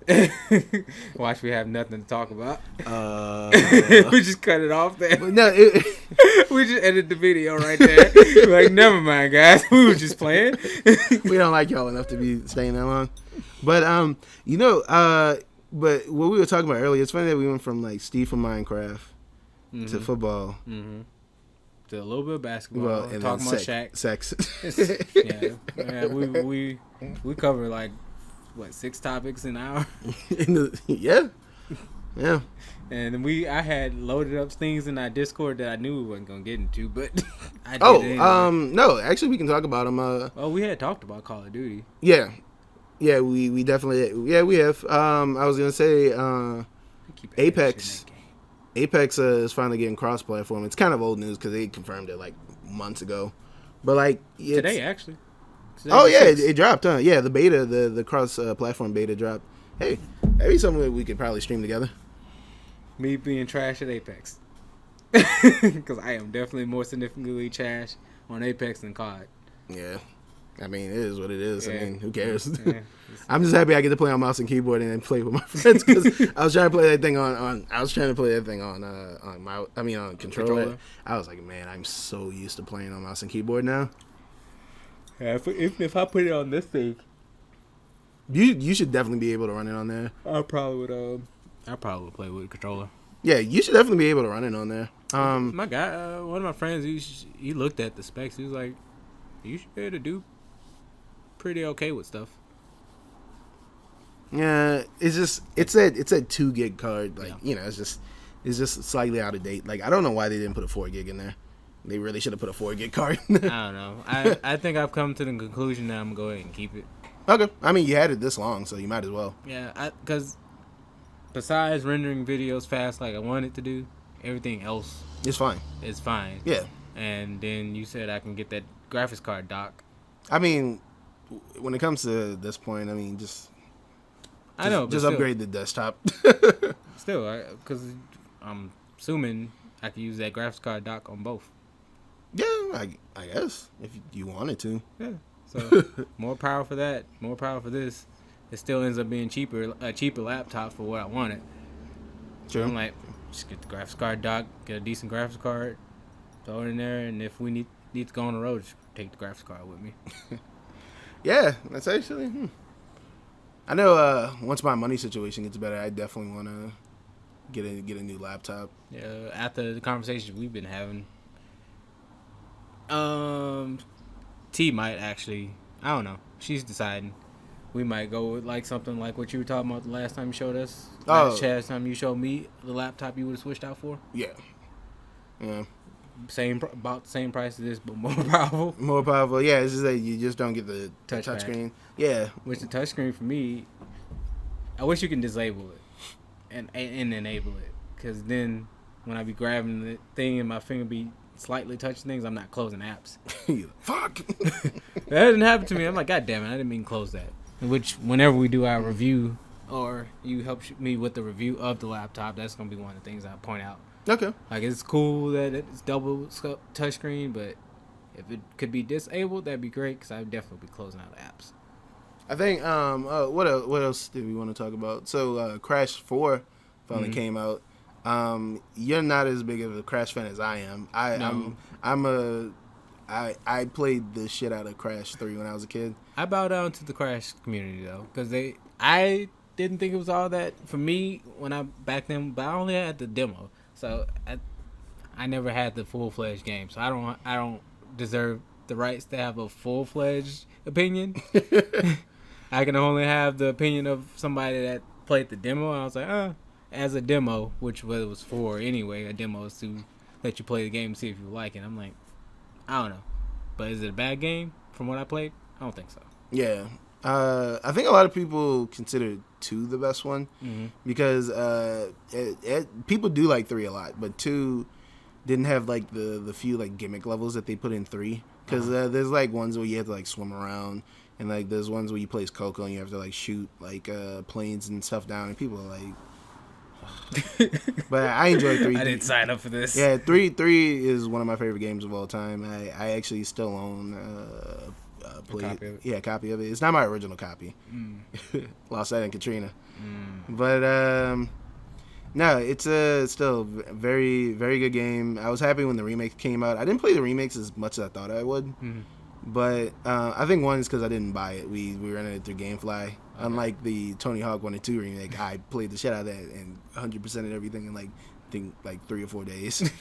Watch, we have nothing to talk about. We just cut it off there. No, we just edited the video right there. Like, never mind, guys. We were just playing. We don't like y'all enough to be staying that long. But you know, but what we were talking about earlier, it's funny that we went from like Steve from Minecraft to football. Mm-hmm. To a little bit of basketball. And talking about Shaq. Sex. Yeah, we cover like, what, 6 topics an hour? Yeah. And I had loaded up things in our Discord that I knew we wasn't going to get into, but I did anyway. No, actually we can talk about them. We had talked about Call of Duty. Yeah. Yeah, we definitely, we have. I was going to say, Apex is finally getting cross-platform. It's kind of old news because they confirmed it like months ago. But like, today, actually. It dropped, huh? Yeah, the beta, the cross-platform beta dropped. Hey, that'd be something that we could probably stream together. Me being trash at Apex. Because I am definitely more significantly trash on Apex than COD. Yeah. I mean, it is what it is. Yeah. I mean, who cares? Yeah. I'm just happy I get to play on mouse and keyboard and then play with my friends because I was trying to play that thing on controller. I was like, man, I'm so used to playing on mouse and keyboard now. Yeah, if I put it on this thing, you should definitely be able to run it on there. I probably would play with a controller. Yeah, you should definitely be able to run it on there. My guy, one of my friends, he looked at the specs. He was like, you should be able to do pretty okay with stuff. Yeah, it's a 2 gig card. Like, you know, it's just slightly out of date. Like, I don't know why they didn't put a 4 gig in there. They really should have put a 4 gig card. I don't know. I think I've come to the conclusion that I'm going to go ahead and keep it. Okay. I mean, you had it this long, so you might as well. Yeah, because besides rendering videos fast like I wanted to do, everything else it's fine. It's fine. Yeah. And then you said I can get that graphics card dock. I mean, when it comes to this point, I mean, just upgrade the desktop. Still, because I'm assuming I could use that graphics card dock on both. Yeah, I guess if you wanted to. Yeah. So more power for that, more power for this. It still ends up being a cheaper laptop for what I wanted. True. So I'm like, just get the graphics card dock, get a decent graphics card, throw it in there, and if we need to go on the road, just take the graphics card with me. Yeah, that's actually. I know. Once my money situation gets better, I definitely want to get a new laptop. Yeah. After the conversations we've been having, T might actually I don't know. She's deciding. We might go with like something like what you were talking about the last time you showed us. Last time you showed me the laptop you would have switched out for. Yeah. Yeah. About the same price as this, but more powerful. More powerful. Yeah, it's just that you just don't get the touch screen. Yeah. Which the touch screen for me, I wish you can disable it and enable it, because then when I be grabbing the thing and my finger be slightly touching things, I'm not closing apps. Fuck. That didn't happen to me. I'm like, God damn it, I didn't mean to close that. Which, whenever we do our review, or you help me with the review of the laptop, that's going to be one of the things I point out. Okay. Like, it's cool that it's double touchscreen, but if it could be disabled, that'd be great, because I would definitely be closing out apps. I think, what else did we want to talk about? So, Crash 4 finally came out. You're not as big of a Crash fan as I am. I played the shit out of Crash 3 when I was a kid. I bow down to the Crash community though, because I didn't think it was all that for me when I back then, but I only had the demo, so I never had the full fledged game, so I don't deserve the rights to have a full fledged opinion. I can only have the opinion of somebody that played the demo. And I was like, as a demo, which what it was for anyway, a demo is to let you play the game and see if you like it. I'm like, I don't know, but is it a bad game from what I played? I don't think so. Yeah. I think a lot of people consider 2 the best one because people do like 3 a lot, but 2 didn't have like the few like gimmick levels that they put in 3, because there's like ones where you have to like swim around, and like there's ones where you play as Coco and you have to like shoot like planes and stuff down, and people are like. But I enjoy 3. I didn't sign up for this. Yeah, 3 is one of my favorite games of all time. I actually still own a copy of it. Yeah, a copy of it. It's not my original copy. Lost that in Katrina. But no, it's still a very, very good game. I was happy when the remake came out. I didn't play the remakes as much as I thought I would. But I think one is because I didn't buy it. We rented it through GameFly. Okay. Unlike the Tony Hawk 1 and 2 remake, I played the shit out of that and 100%ed everything in like 3 or 4 days.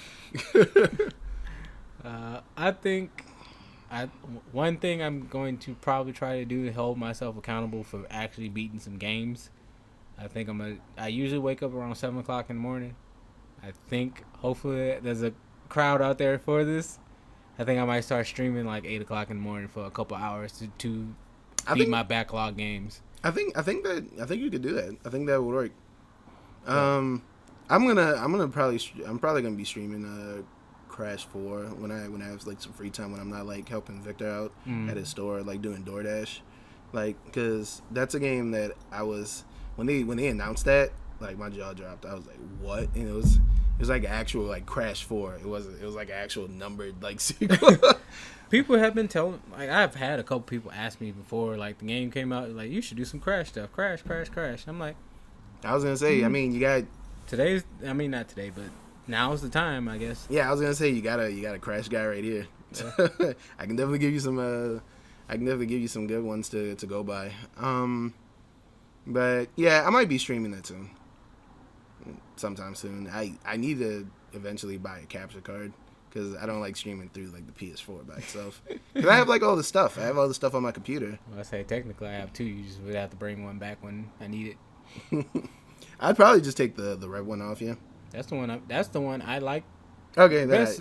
I think one thing I'm going to probably try to do to hold myself accountable for actually beating some games. I usually wake up around 7 o'clock in the morning. I think hopefully there's a crowd out there for this. I think I might start streaming like 8 o'clock in the morning for a couple hours to beat my backlog games. I think you could do that. I think that would work. I'm probably gonna be streaming Crash 4 when I have like some free time, when I'm not like helping Victor out at his store, like doing DoorDash, like, because that's a game that I was when they announced that, like my jaw dropped. I was like, what? And it was like actual like Crash 4. It was like an actual numbered like sequel. People have been telling, like, I've had a couple people ask me before, like, the game came out, like, you should do some Crash stuff. Crash. I'm like, I was gonna say, I mean, you got not today, but now's the time, I guess. Yeah, I was gonna say you got a Crash guy right here. Yeah. I can definitely give you some good ones to go by. But yeah, I might be streaming that soon. Sometime soon. I need to eventually buy a capture card, because I don't like streaming through like the PS4 by itself. Because I have like all the stuff. I have all the stuff on my computer. Well, I say technically I have 2. You just would have to bring one back when I need it. I'd probably just take the red one off you. That's the one I like. Okay.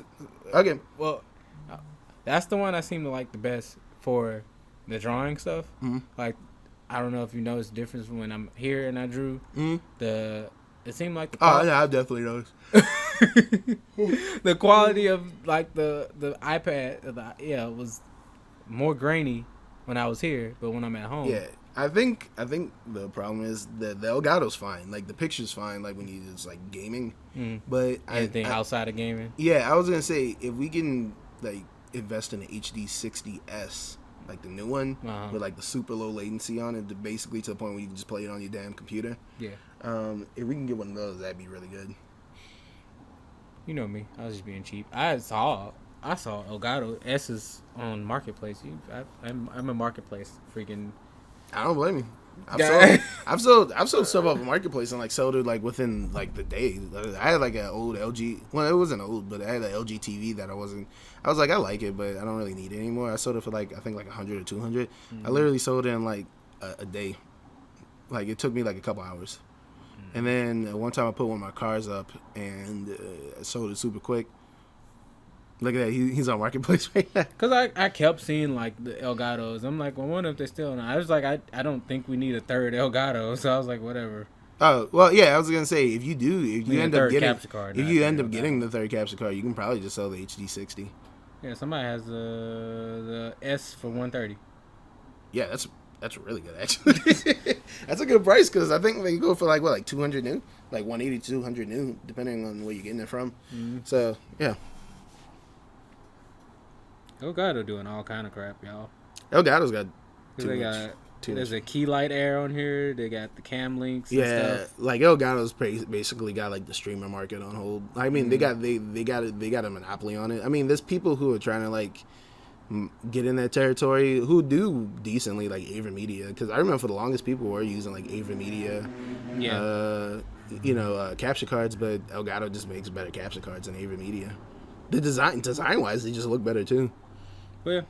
Okay. Well, that's the one I seem to like the best for the drawing stuff. Like, I don't know if you noticed the difference from when I'm here and I drew. It seemed like yeah, I've definitely noticed. The quality of like the iPad, was more grainy when I was here, but when I'm at home, yeah, I think the problem is that the Elgato's fine, like the picture's fine, like when you just like gaming, but anything outside of gaming. Yeah, I was gonna say, if we can like invest in an HD 60s, like the new one, with like the super low latency on it, basically to the point where you can just play it on your damn computer. Yeah. If we can get one of those, that'd be really good. You know me, I was just being cheap. I saw Elgato S's on Marketplace. I'm a Marketplace freaking. I don't blame you. I've sold stuff off a marketplace and like sold it like within like the day. I had like an old LG. Well, it wasn't old, but I had an LG TV that I was like, I like it, but I don't really need it anymore. I sold it for like I think like 100 or 200. I literally sold it in like a day. Like it took me like a couple hours. And then one time I put one of my cars up and I sold it super quick. Look at that. He's on Marketplace right now. Because I kept seeing, like, the Elgatos. I'm like, well, I wonder if they're still on. I was like, I don't think we need a third Elgato. So I was like, whatever. Oh, well, yeah, I was going to say, if you end up getting the third capture card, you can probably just sell the HD60. Yeah, somebody has the S for 130. Yeah, that's really good, actually. That's a good price, because I think they go for, like, what, like 200 new? Like 180 to 200 new, depending on where you're getting it from. Mm-hmm. So, yeah. Elgato doing all kind of crap, y'all. Elgato's got there's a key light air on here. They got the cam links. And stuff. Like Elgato's basically got like the streamer market on hold. I mean, they got a monopoly on it. I mean, there's people who are trying to like get in that territory who do decently, like AverMedia, because I remember for the longest people were using like AverMedia, capture cards, but Elgato just makes better capture cards than AverMedia. The design wise, they just look better too. Well,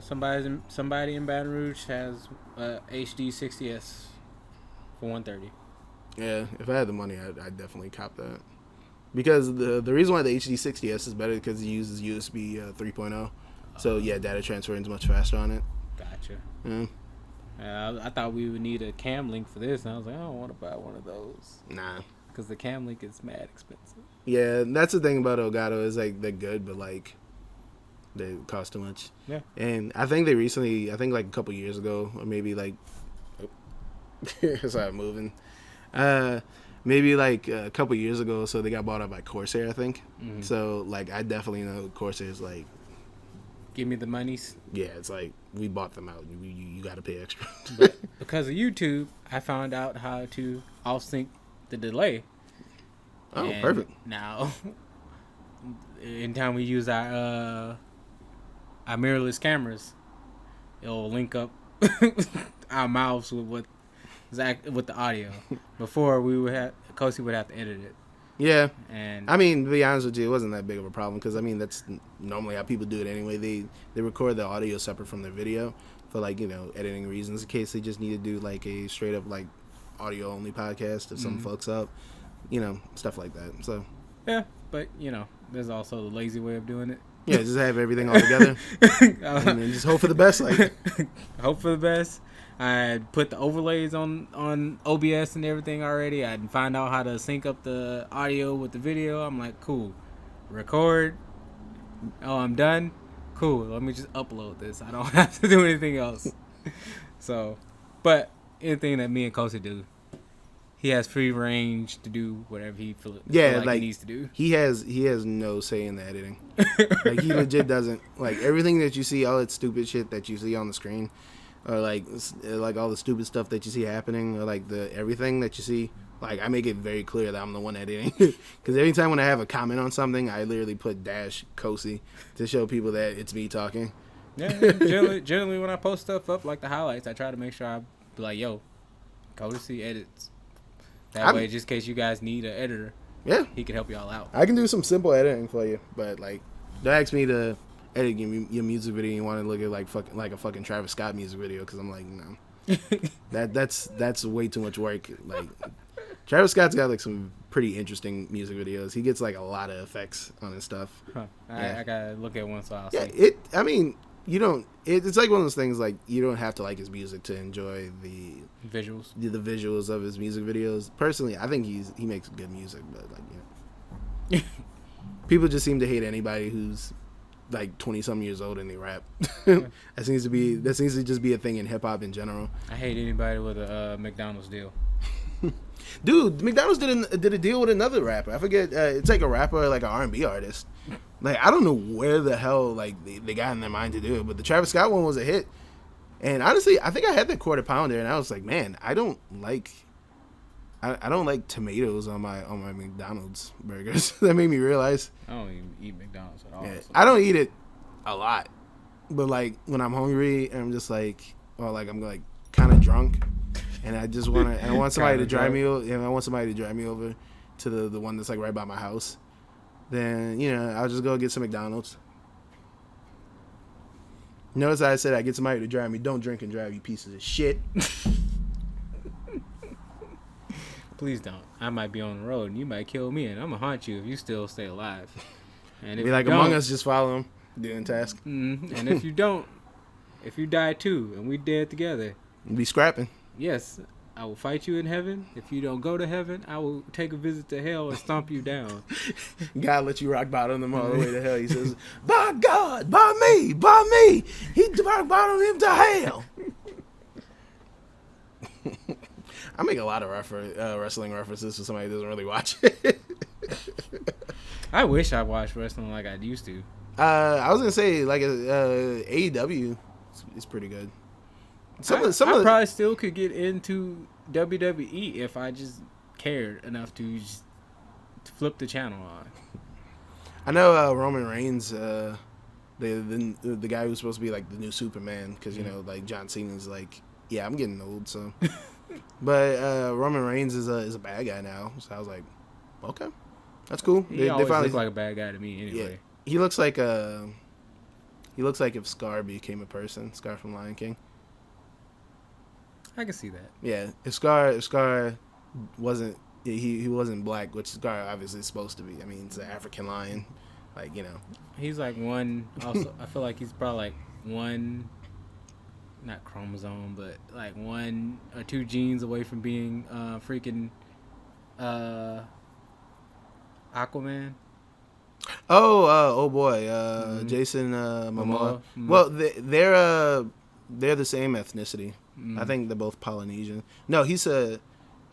somebody in Baton Rouge has HD 60S for 130. Yeah, if I had the money, I'd definitely cop that. Because the reason why the HD 60S is better because it uses USB 3.0. So yeah, data transfer is much faster on it. Gotcha. I thought we would need a cam link for this, and I was like, I don't want to buy one of those. Nah. Because the cam link is mad expensive. Yeah, that's the thing about Elgato is like they're good, but like they cost too much. Yeah. And I think like a couple years ago, or maybe like, sorry, I'm moving. Maybe like a couple years ago, so they got bought up by Corsair, I think. Mm-hmm. So like I definitely know Corsair's like, give me the monies. Yeah, it's like we bought them out. You got to pay extra. But because of YouTube, I found out how to off sync the delay. Oh, and perfect. Now, anytime we use our mirrorless cameras, it'll link up our mouths with the audio. Before Kosi would have to edit it. Yeah, and I mean, to be honest with you, it wasn't that big of a problem because I mean that's normally how people do it anyway. They record the audio separate from their video for like editing reasons in case they just need to do like a straight up like audio only podcast if something fucks up, stuff like that. So yeah, but there's also the lazy way of doing it. Yeah, just have everything all together and then just hope for the best. Like hope for the best. I put the overlays on OBS and everything already. I find out how to sync up the audio with the video. I'm like, cool. Record. Oh, I'm done. Cool. Let me just upload this. I don't have to do anything else. So, but anything that me and Kosi do, he has free range to do whatever he feel like he needs to do. He has no say in the editing. Like he legit doesn't. Like everything that you see, all that stupid shit that you see on the screen. Or like all the stupid stuff that you see happening, or like everything that you see. Like I make it very clear that I'm the one editing, because every time when I have a comment on something, I literally put _Kosi to show people that it's me talking. Yeah, generally when I post stuff up like the highlights, I try to make sure I be like, "Yo, Kosi edits." That way, just in case you guys need an editor, he can help y'all out. I can do some simple editing for you, but like, don't ask me to edit your music video and you want to look at like a fucking Travis Scott music video because I'm like, no, that's way too much work. Like Travis Scott's got like some pretty interesting music videos. He gets like a lot of effects on his stuff. Huh. I gotta look at one so I'll see. Yeah, I mean, you don't. It's like one of those things like you don't have to like his music to enjoy the visuals of his music videos. Personally, I think he makes good music, but like people just seem to hate anybody who's like 20-some years old and they rap. That seems to just be a thing in hip hop in general. I hate anybody with a McDonald's deal. Dude, McDonald's did a deal with another rapper. I forget. It's like a rapper, or like an R&B artist. Like I don't know where the hell like they got in their mind to do it, but the Travis Scott one was a hit. And honestly, I think I had that quarter pounder, and I was like, man, I don't like tomatoes on my McDonald's burgers. That made me realize I don't even eat McDonald's at all. Yeah, I don't eat it a lot, but like when I'm hungry and I'm just like, or like I'm like kind of drunk, and I just I want somebody to drive me. And I want somebody to drive me over to the one that's like right by my house. Then I'll just go get some McDonald's. Notice I said I get somebody to drive me. Don't drink and drive, you pieces of shit. Please don't. I might be on the road and you might kill me, and I'm gonna haunt you if you still stay alive. And if be like Among Us, just follow him, doing task. And if you don't, if you die too and we dead together, be scrapping. Yes, I will fight you in heaven. If you don't go to heaven, I will take a visit to hell and stomp you down. God let you rock bottom them all the way to hell. He says, by God, by me, he rock bottom him to hell. I make a lot of wrestling references to somebody who doesn't really watch it. I wish I watched wrestling like I used to. I was gonna say like AEW is pretty good. I probably still could get into WWE if I just cared enough to just flip the channel on. I know Roman Reigns, the guy who's supposed to be like the new Superman, because like John Cena's like, yeah, I'm getting old, so. But Roman Reigns is a bad guy now, so I was like, okay, that's cool. He always looked like a bad guy to me anyway. Yeah, he looks like if Scar became a person, Scar from Lion King. I can see that. Yeah, if Scar wasn't he wasn't black, which Scar obviously is supposed to be. I mean, it's an African lion, like He's like one. Also, I feel like he's probably like one. Not chromosome, but like 1 or 2 genes away from being freaking Aquaman. Oh boy, Jason Momoa. Well, they're the same ethnicity. I think they're both Polynesian. No, he's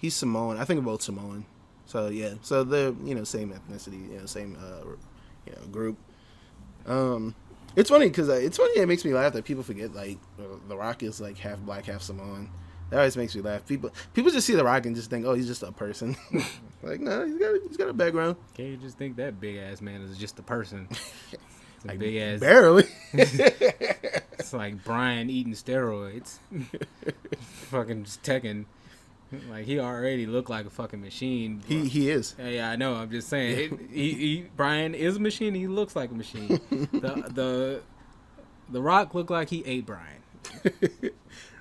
Samoan. I think they're both Samoan. So yeah, so they're same ethnicity, same group. It's funny because it makes me laugh that people forget like The Rock is like half black, half Samoan. That always makes me laugh. People just see The Rock and just think, oh, he's just a person. Like, no, he's got a background. Can't you just think that big ass man is just a person? It's like big ass. Barely. It's like Brian eating steroids. Fucking just Tekken. Like, he already looked like a fucking machine. He is. Yeah, I know. I'm just saying. Brian is a machine. He looks like a machine. The Rock looked like he ate Brian.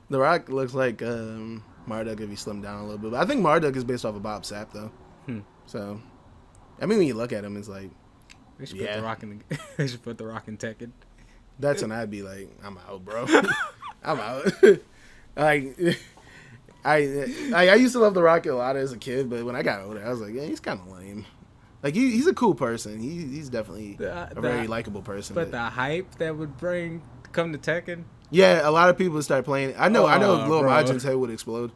The Rock looks like Marduk if he slimmed down a little bit. But I think Marduk is based off of Bob Sapp, though. So, I mean, when you look at him, it's like, they should put The Rock in they should put The Rock in Tekken. That's when I'd be like, I'm out, bro. I'm out. Like, I used to love The Rock a lot as a kid, but when I got older, I was like, yeah, he's kind of lame. Like, he's a cool person. He's definitely a very likable person. But the hype that would come to Tekken. Yeah, a lot of people start playing. I know Lil Majin's head would explode.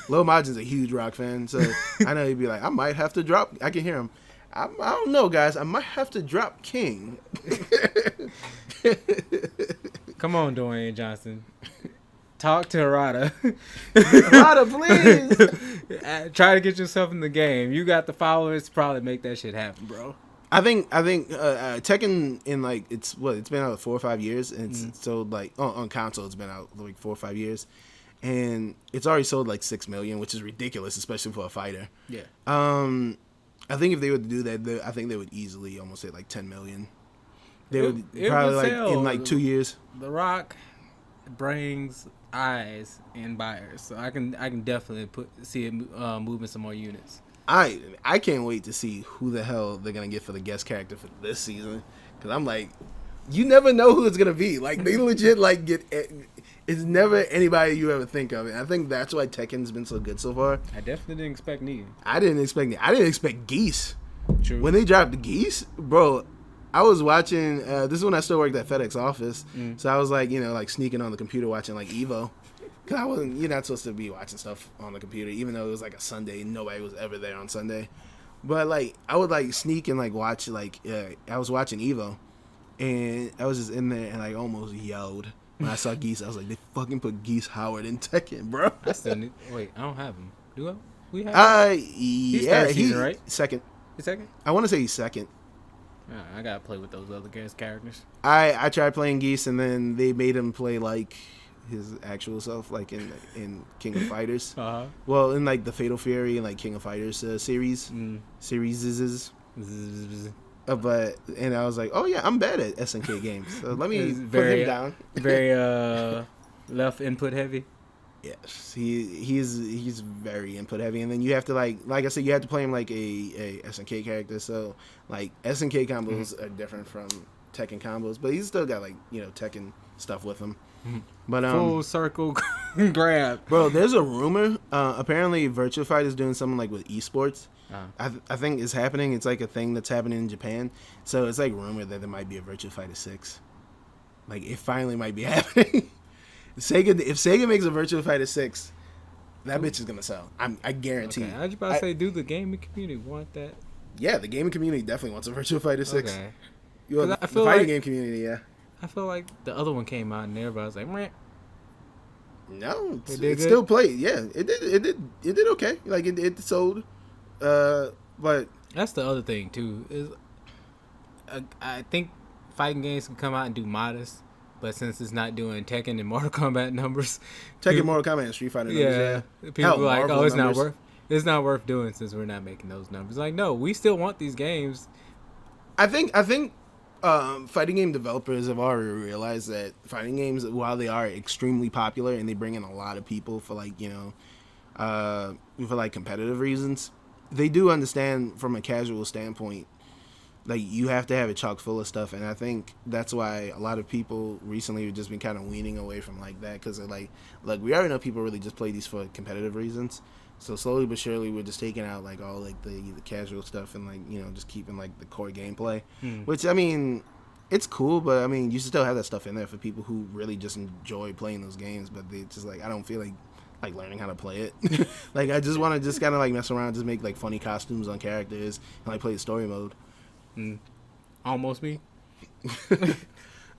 Lil Majin's a huge Rock fan, so I know he'd be like, I might have to drop. I can hear him. I don't know, guys. I might have to drop King. Come on, Dwayne Johnson. Talk to Harada. Harada, please. Try to get yourself in the game. You got the followers to probably make that shit happen, bro. I think Tekken in like it's been out 4 or 5 years, and it's sold like on console it's been out like 4 or 5 years, and it's already sold like 6 million, which is ridiculous, especially for a fighter. Yeah. I think if they would do that, I think they would easily almost hit like 10 million. They would probably like in like 2 years. The Rock brings eyes and buyers, so I can definitely see it moving some more units. I can't wait to see who the hell they're gonna get for the guest character for this season, because I'm like, you never know who it's gonna be. Like, they legit like it's never anybody you ever think of, and I think that's why Tekken's been so good so far. I definitely didn't expect Negan. I didn't expect Geese. True. When they dropped the Geese, bro, I was watching. This is when I still worked at FedEx office, so I was like, like sneaking on the computer watching like Evo. Cause you're not supposed to be watching stuff on the computer, even though it was like a Sunday. Nobody was ever there on Sunday, but like I would like sneak and like watch like I was watching Evo, and I was just in there and like almost yelled when I saw Geese. I was like, they fucking put Geese Howard in Tekken, bro. I still need. Wait, I don't have him. Do I? We have. He's third season, right? Second. He's second. I want to say he's second. I gotta play with those other guest characters. I tried playing Geese, and then they made him play like his actual self, like in King of Fighters. Uh-huh. Well, in like the Fatal Fury and like King of Fighters series. But and I was like, oh yeah, I'm bad at SNK games, so let me put him down. Very left input heavy. Yes, he's very input heavy, and then you have to like I said, you have to play him like a SNK character. So like SNK combos are different from Tekken combos, but he's still got like Tekken stuff with him. But full circle grab, bro. There's a rumor. Apparently, Virtua Fight is doing something like with esports. I think it's happening. It's like a thing that's happening in Japan. So it's like rumored that there might be a Virtua Fighter 6. Like it finally might be happening. If Sega makes a Virtua Fighter 6, that bitch is gonna sell. I guarantee. Okay. I was about to say, do the gaming community want that? Yeah, the gaming community definitely wants a Virtua Fighter 6. Okay. The fighting game community, yeah. I feel like the other one came out and everybody was like, meh. No, it still played. Yeah, it did okay. Like it sold. But that's the other thing too. Is I think fighting games can come out and do modest, but since it's not doing Tekken and Mortal Kombat numbers, Mortal Kombat, and Street Fighter numbers, people are like, oh, it's not worth doing since we're not making those numbers. Like, no, we still want these games. I think fighting game developers have already realized that fighting games, while they are extremely popular and they bring in a lot of people for like for like competitive reasons, they do understand from a casual standpoint, like you have to have it chock full of stuff, and I think that's why a lot of people recently have just been kind of weaning away from like that, because they're like, look, we already know people really just play these for competitive reasons, so slowly but surely we're just taking out like all like the casual stuff and like just keeping like the core gameplay, which I mean, it's cool, but I mean you should still have that stuff in there for people who really just enjoy playing those games, but they just like, I don't feel like learning how to play it. Like I just want to just kind of like mess around, just make like funny costumes on characters and like play the story mode. Almost me.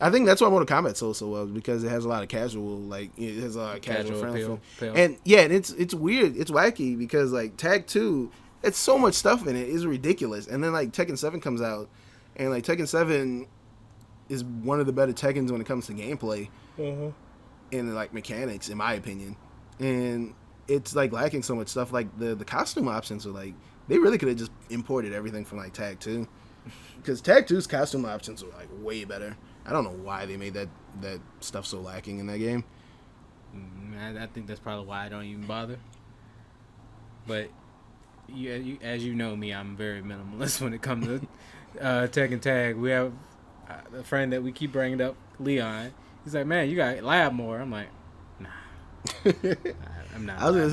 I think that's why Mortal Kombat sold so well, because it has a lot of casual, like it has a lot of casual friendly. And yeah, and it's weird, it's wacky, because like Tag 2, it's so much stuff in it, it's ridiculous. And then like Tekken 7 comes out, and like Tekken 7 is one of the better Tekkens when it comes to gameplay and like mechanics, in my opinion. And it's like lacking so much stuff. Like the costume options are like, they really could have just imported everything from like Tag 2, because Tag 2's costume options are like way better. I don't know why they made that stuff so lacking in that game. I think that's probably why I don't even bother. But as you know me, I'm very minimalist when it comes to Tekken Tag. We have a friend that we keep bringing up, Leon. He's like, man, you got to lab more. I'm like, nah. I'm not.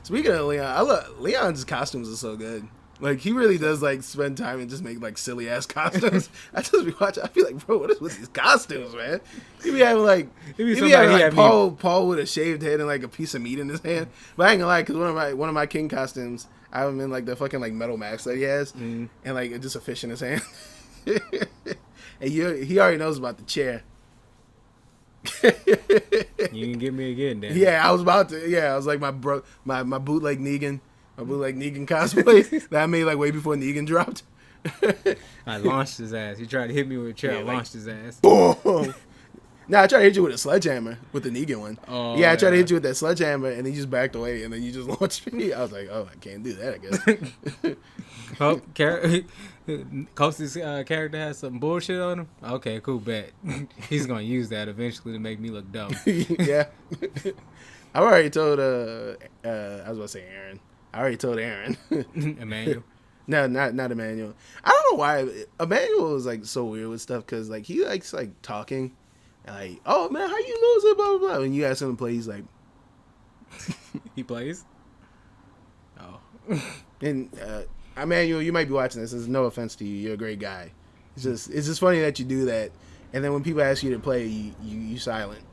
Speaking of Leon, Leon's costumes are so good. Like he really does like spend time and just make like silly ass costumes. I just be watching. I feel like, bro, what is with these costumes, man? He be having like Paul with a shaved head and like a piece of meat in his hand. But I ain't gonna lie, because one of my King costumes, I have him in like the fucking like metal mask that he has, and like just a fish in his hand. And he already knows about the chair. You can get me again, then. Yeah, I was about to. Yeah, I was like my bootleg Negan. My bootleg Negan cosplay that I made like way before Negan dropped. I launched his ass. He tried to hit me with a chair. I launched his ass. Boom. Nah, I tried to hit you with a sledgehammer with the Negan one. Oh, yeah, I tried to hit you with that sledgehammer, and then you just backed away, and then you just launched me. I was like, oh, I can't do that, I guess. Oh, Kosi's character has some bullshit on him? Okay, cool, bet. He's going to use that eventually to make me look dumb. Yeah. I already told, I was about to say Aaron. I already told Aaron. Emmanuel? No, not Emmanuel. I don't know why Emmanuel is like so weird with stuff, because like he likes like talking, and like, oh man, how you lose it, blah blah blah. When you ask him to play, he's like, he plays. Oh, and Emmanuel, you might be watching this. There's no offense to you. You're a great guy. It's just funny that you do that, and then when people ask you to play, you silent.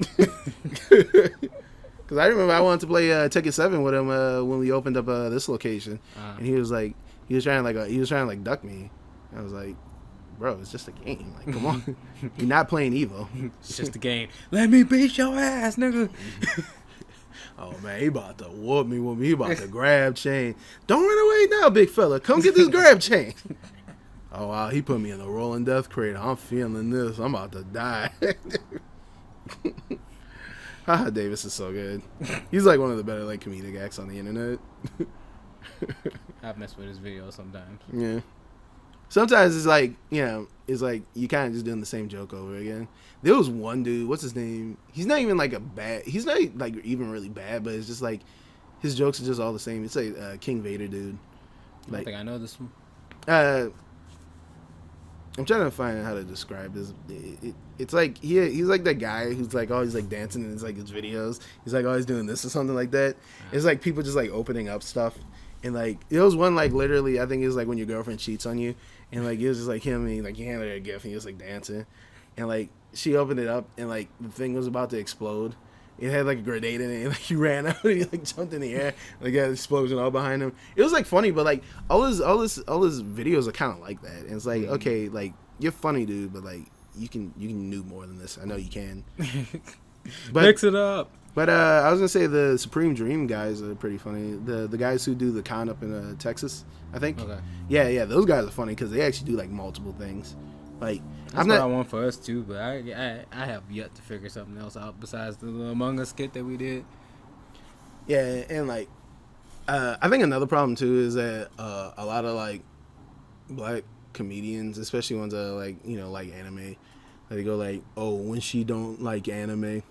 Because I remember I wanted to play Tekken 7 with him when we opened up this location, and he was trying to duck me. I was like, bro, it's just a game. Like, come on, you're not playing Evo. It's just a game. Let me beat your ass, nigga. Oh man, he about to whoop me. He about to grab chain. Don't run away now, big fella. Come get this grab chain. Oh wow, he put me in the rolling death cradle. I'm feeling this. I'm about to die. Haha Davis is so good. He's like one of the better like comedic acts on the internet. I've messed with his videos sometimes. Yeah. Sometimes it's like, it's like you kind of just doing the same joke over again. There was one dude, what's his name? He's not even like he's not like even really bad, but it's just like his jokes are just all the same. It's like King Vader dude. I don't think I know this one. I'm trying to find how to describe this. It's like he's like that guy who's like always like dancing in his like his videos. He's like always doing this or something like that. It's like people just like opening up stuff. And like it was one like literally I think it was like when your girlfriend cheats on you, and like it was just like him and like he handed her a gift and he was like dancing, and like she opened it up and like the thing was about to explode. It had like a grenade in it and like he ran out and he like jumped in the air, like got an explosion all behind him. It was like funny, but like all his videos are kind of like that. And it's like okay, like you're funny, dude, but like you can do more than this. I know you can. But, mix it up. But I was gonna say the Supreme Dream guys are pretty funny. The guys who do the con up in Texas, I think. Okay. Yeah, those guys are funny because they actually do like multiple things. Like that's what I want for us too, but I have yet to figure something else out besides the Among Us skit that we did. Yeah, and like I think another problem too is that a lot of like black comedians, especially ones that are like like anime, they go like, oh, when she don't like anime,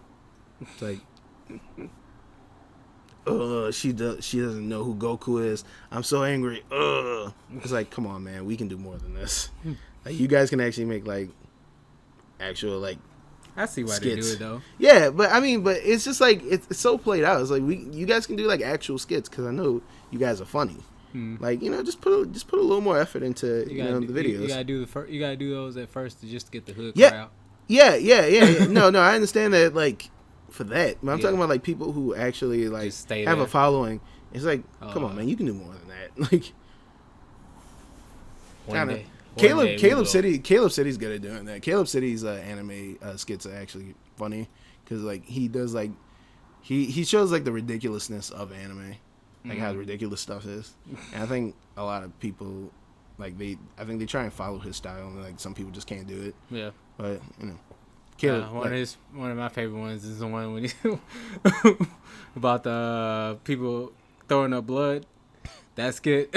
it's like. She doesn't know who Goku is. I'm so angry. It's like, come on, man, we can do more than this. Like, you guys can actually make like actual like. I see why skits. They do it though. Yeah, but I mean, but it's just like it's so played out. It's like you guys can do like actual skits because I know you guys are funny. Like just put a little more effort into the videos. You gotta do those at first to just get the hook out. out. Yeah. No, I understand that like. For that, but I'm talking about like people who actually like have a following. It's like, come on, man, you can do more than that. Like, Caleb City's good at doing that. Caleb City's anime skits are actually funny because like he does like he shows like the ridiculousness of anime, like how ridiculous stuff is. And I think a lot of people like they try and follow his style, and like some people just can't do it. Yeah, but one of my favorite ones is the one when about the people throwing up blood. That skit.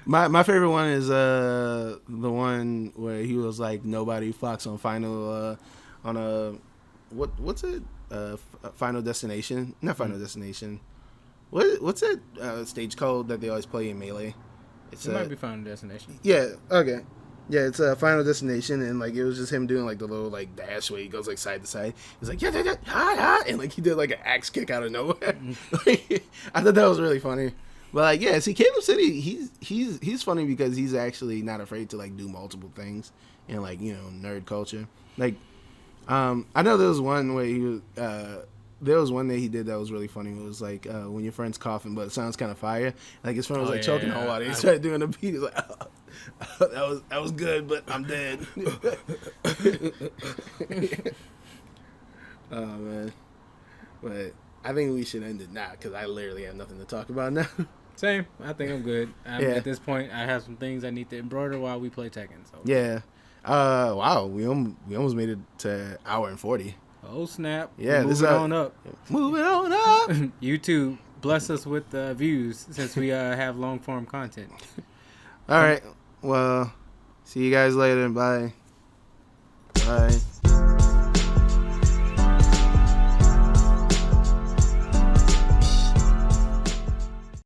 My favorite one is the one where he was like nobody fucks on Final on a what's it Final Destination, not Final Destination. What's that stage called that they always play in Melee? It might be Final Destination. Yeah. Okay. Yeah, it's a Final Destination, and like it was just him doing like the little like dash where he goes like side to side. He's like and like he did like an axe kick out of nowhere. I thought that was really funny. But like see, Caleb City, he's funny because he's actually not afraid to like do multiple things in like nerd culture. Like I know there was one where he was there was one that he did that was really funny. It was like when your friend's coughing, but it sounds kind of fire. Like his friend was choking on water. He started doing the beat. He's like, that was good, but I'm dead. Oh man, but I think we should end it now because I literally have nothing to talk about now. Same. I think I'm good. At this point, I have some things I need to embroider while we play Tekken. So yeah. Wow. We almost made it to hour and 40. Oh snap! Yeah, moving on up. Moving on up. YouTube bless us with views since we have long form content. All right. Well, see you guys later. Bye. Bye.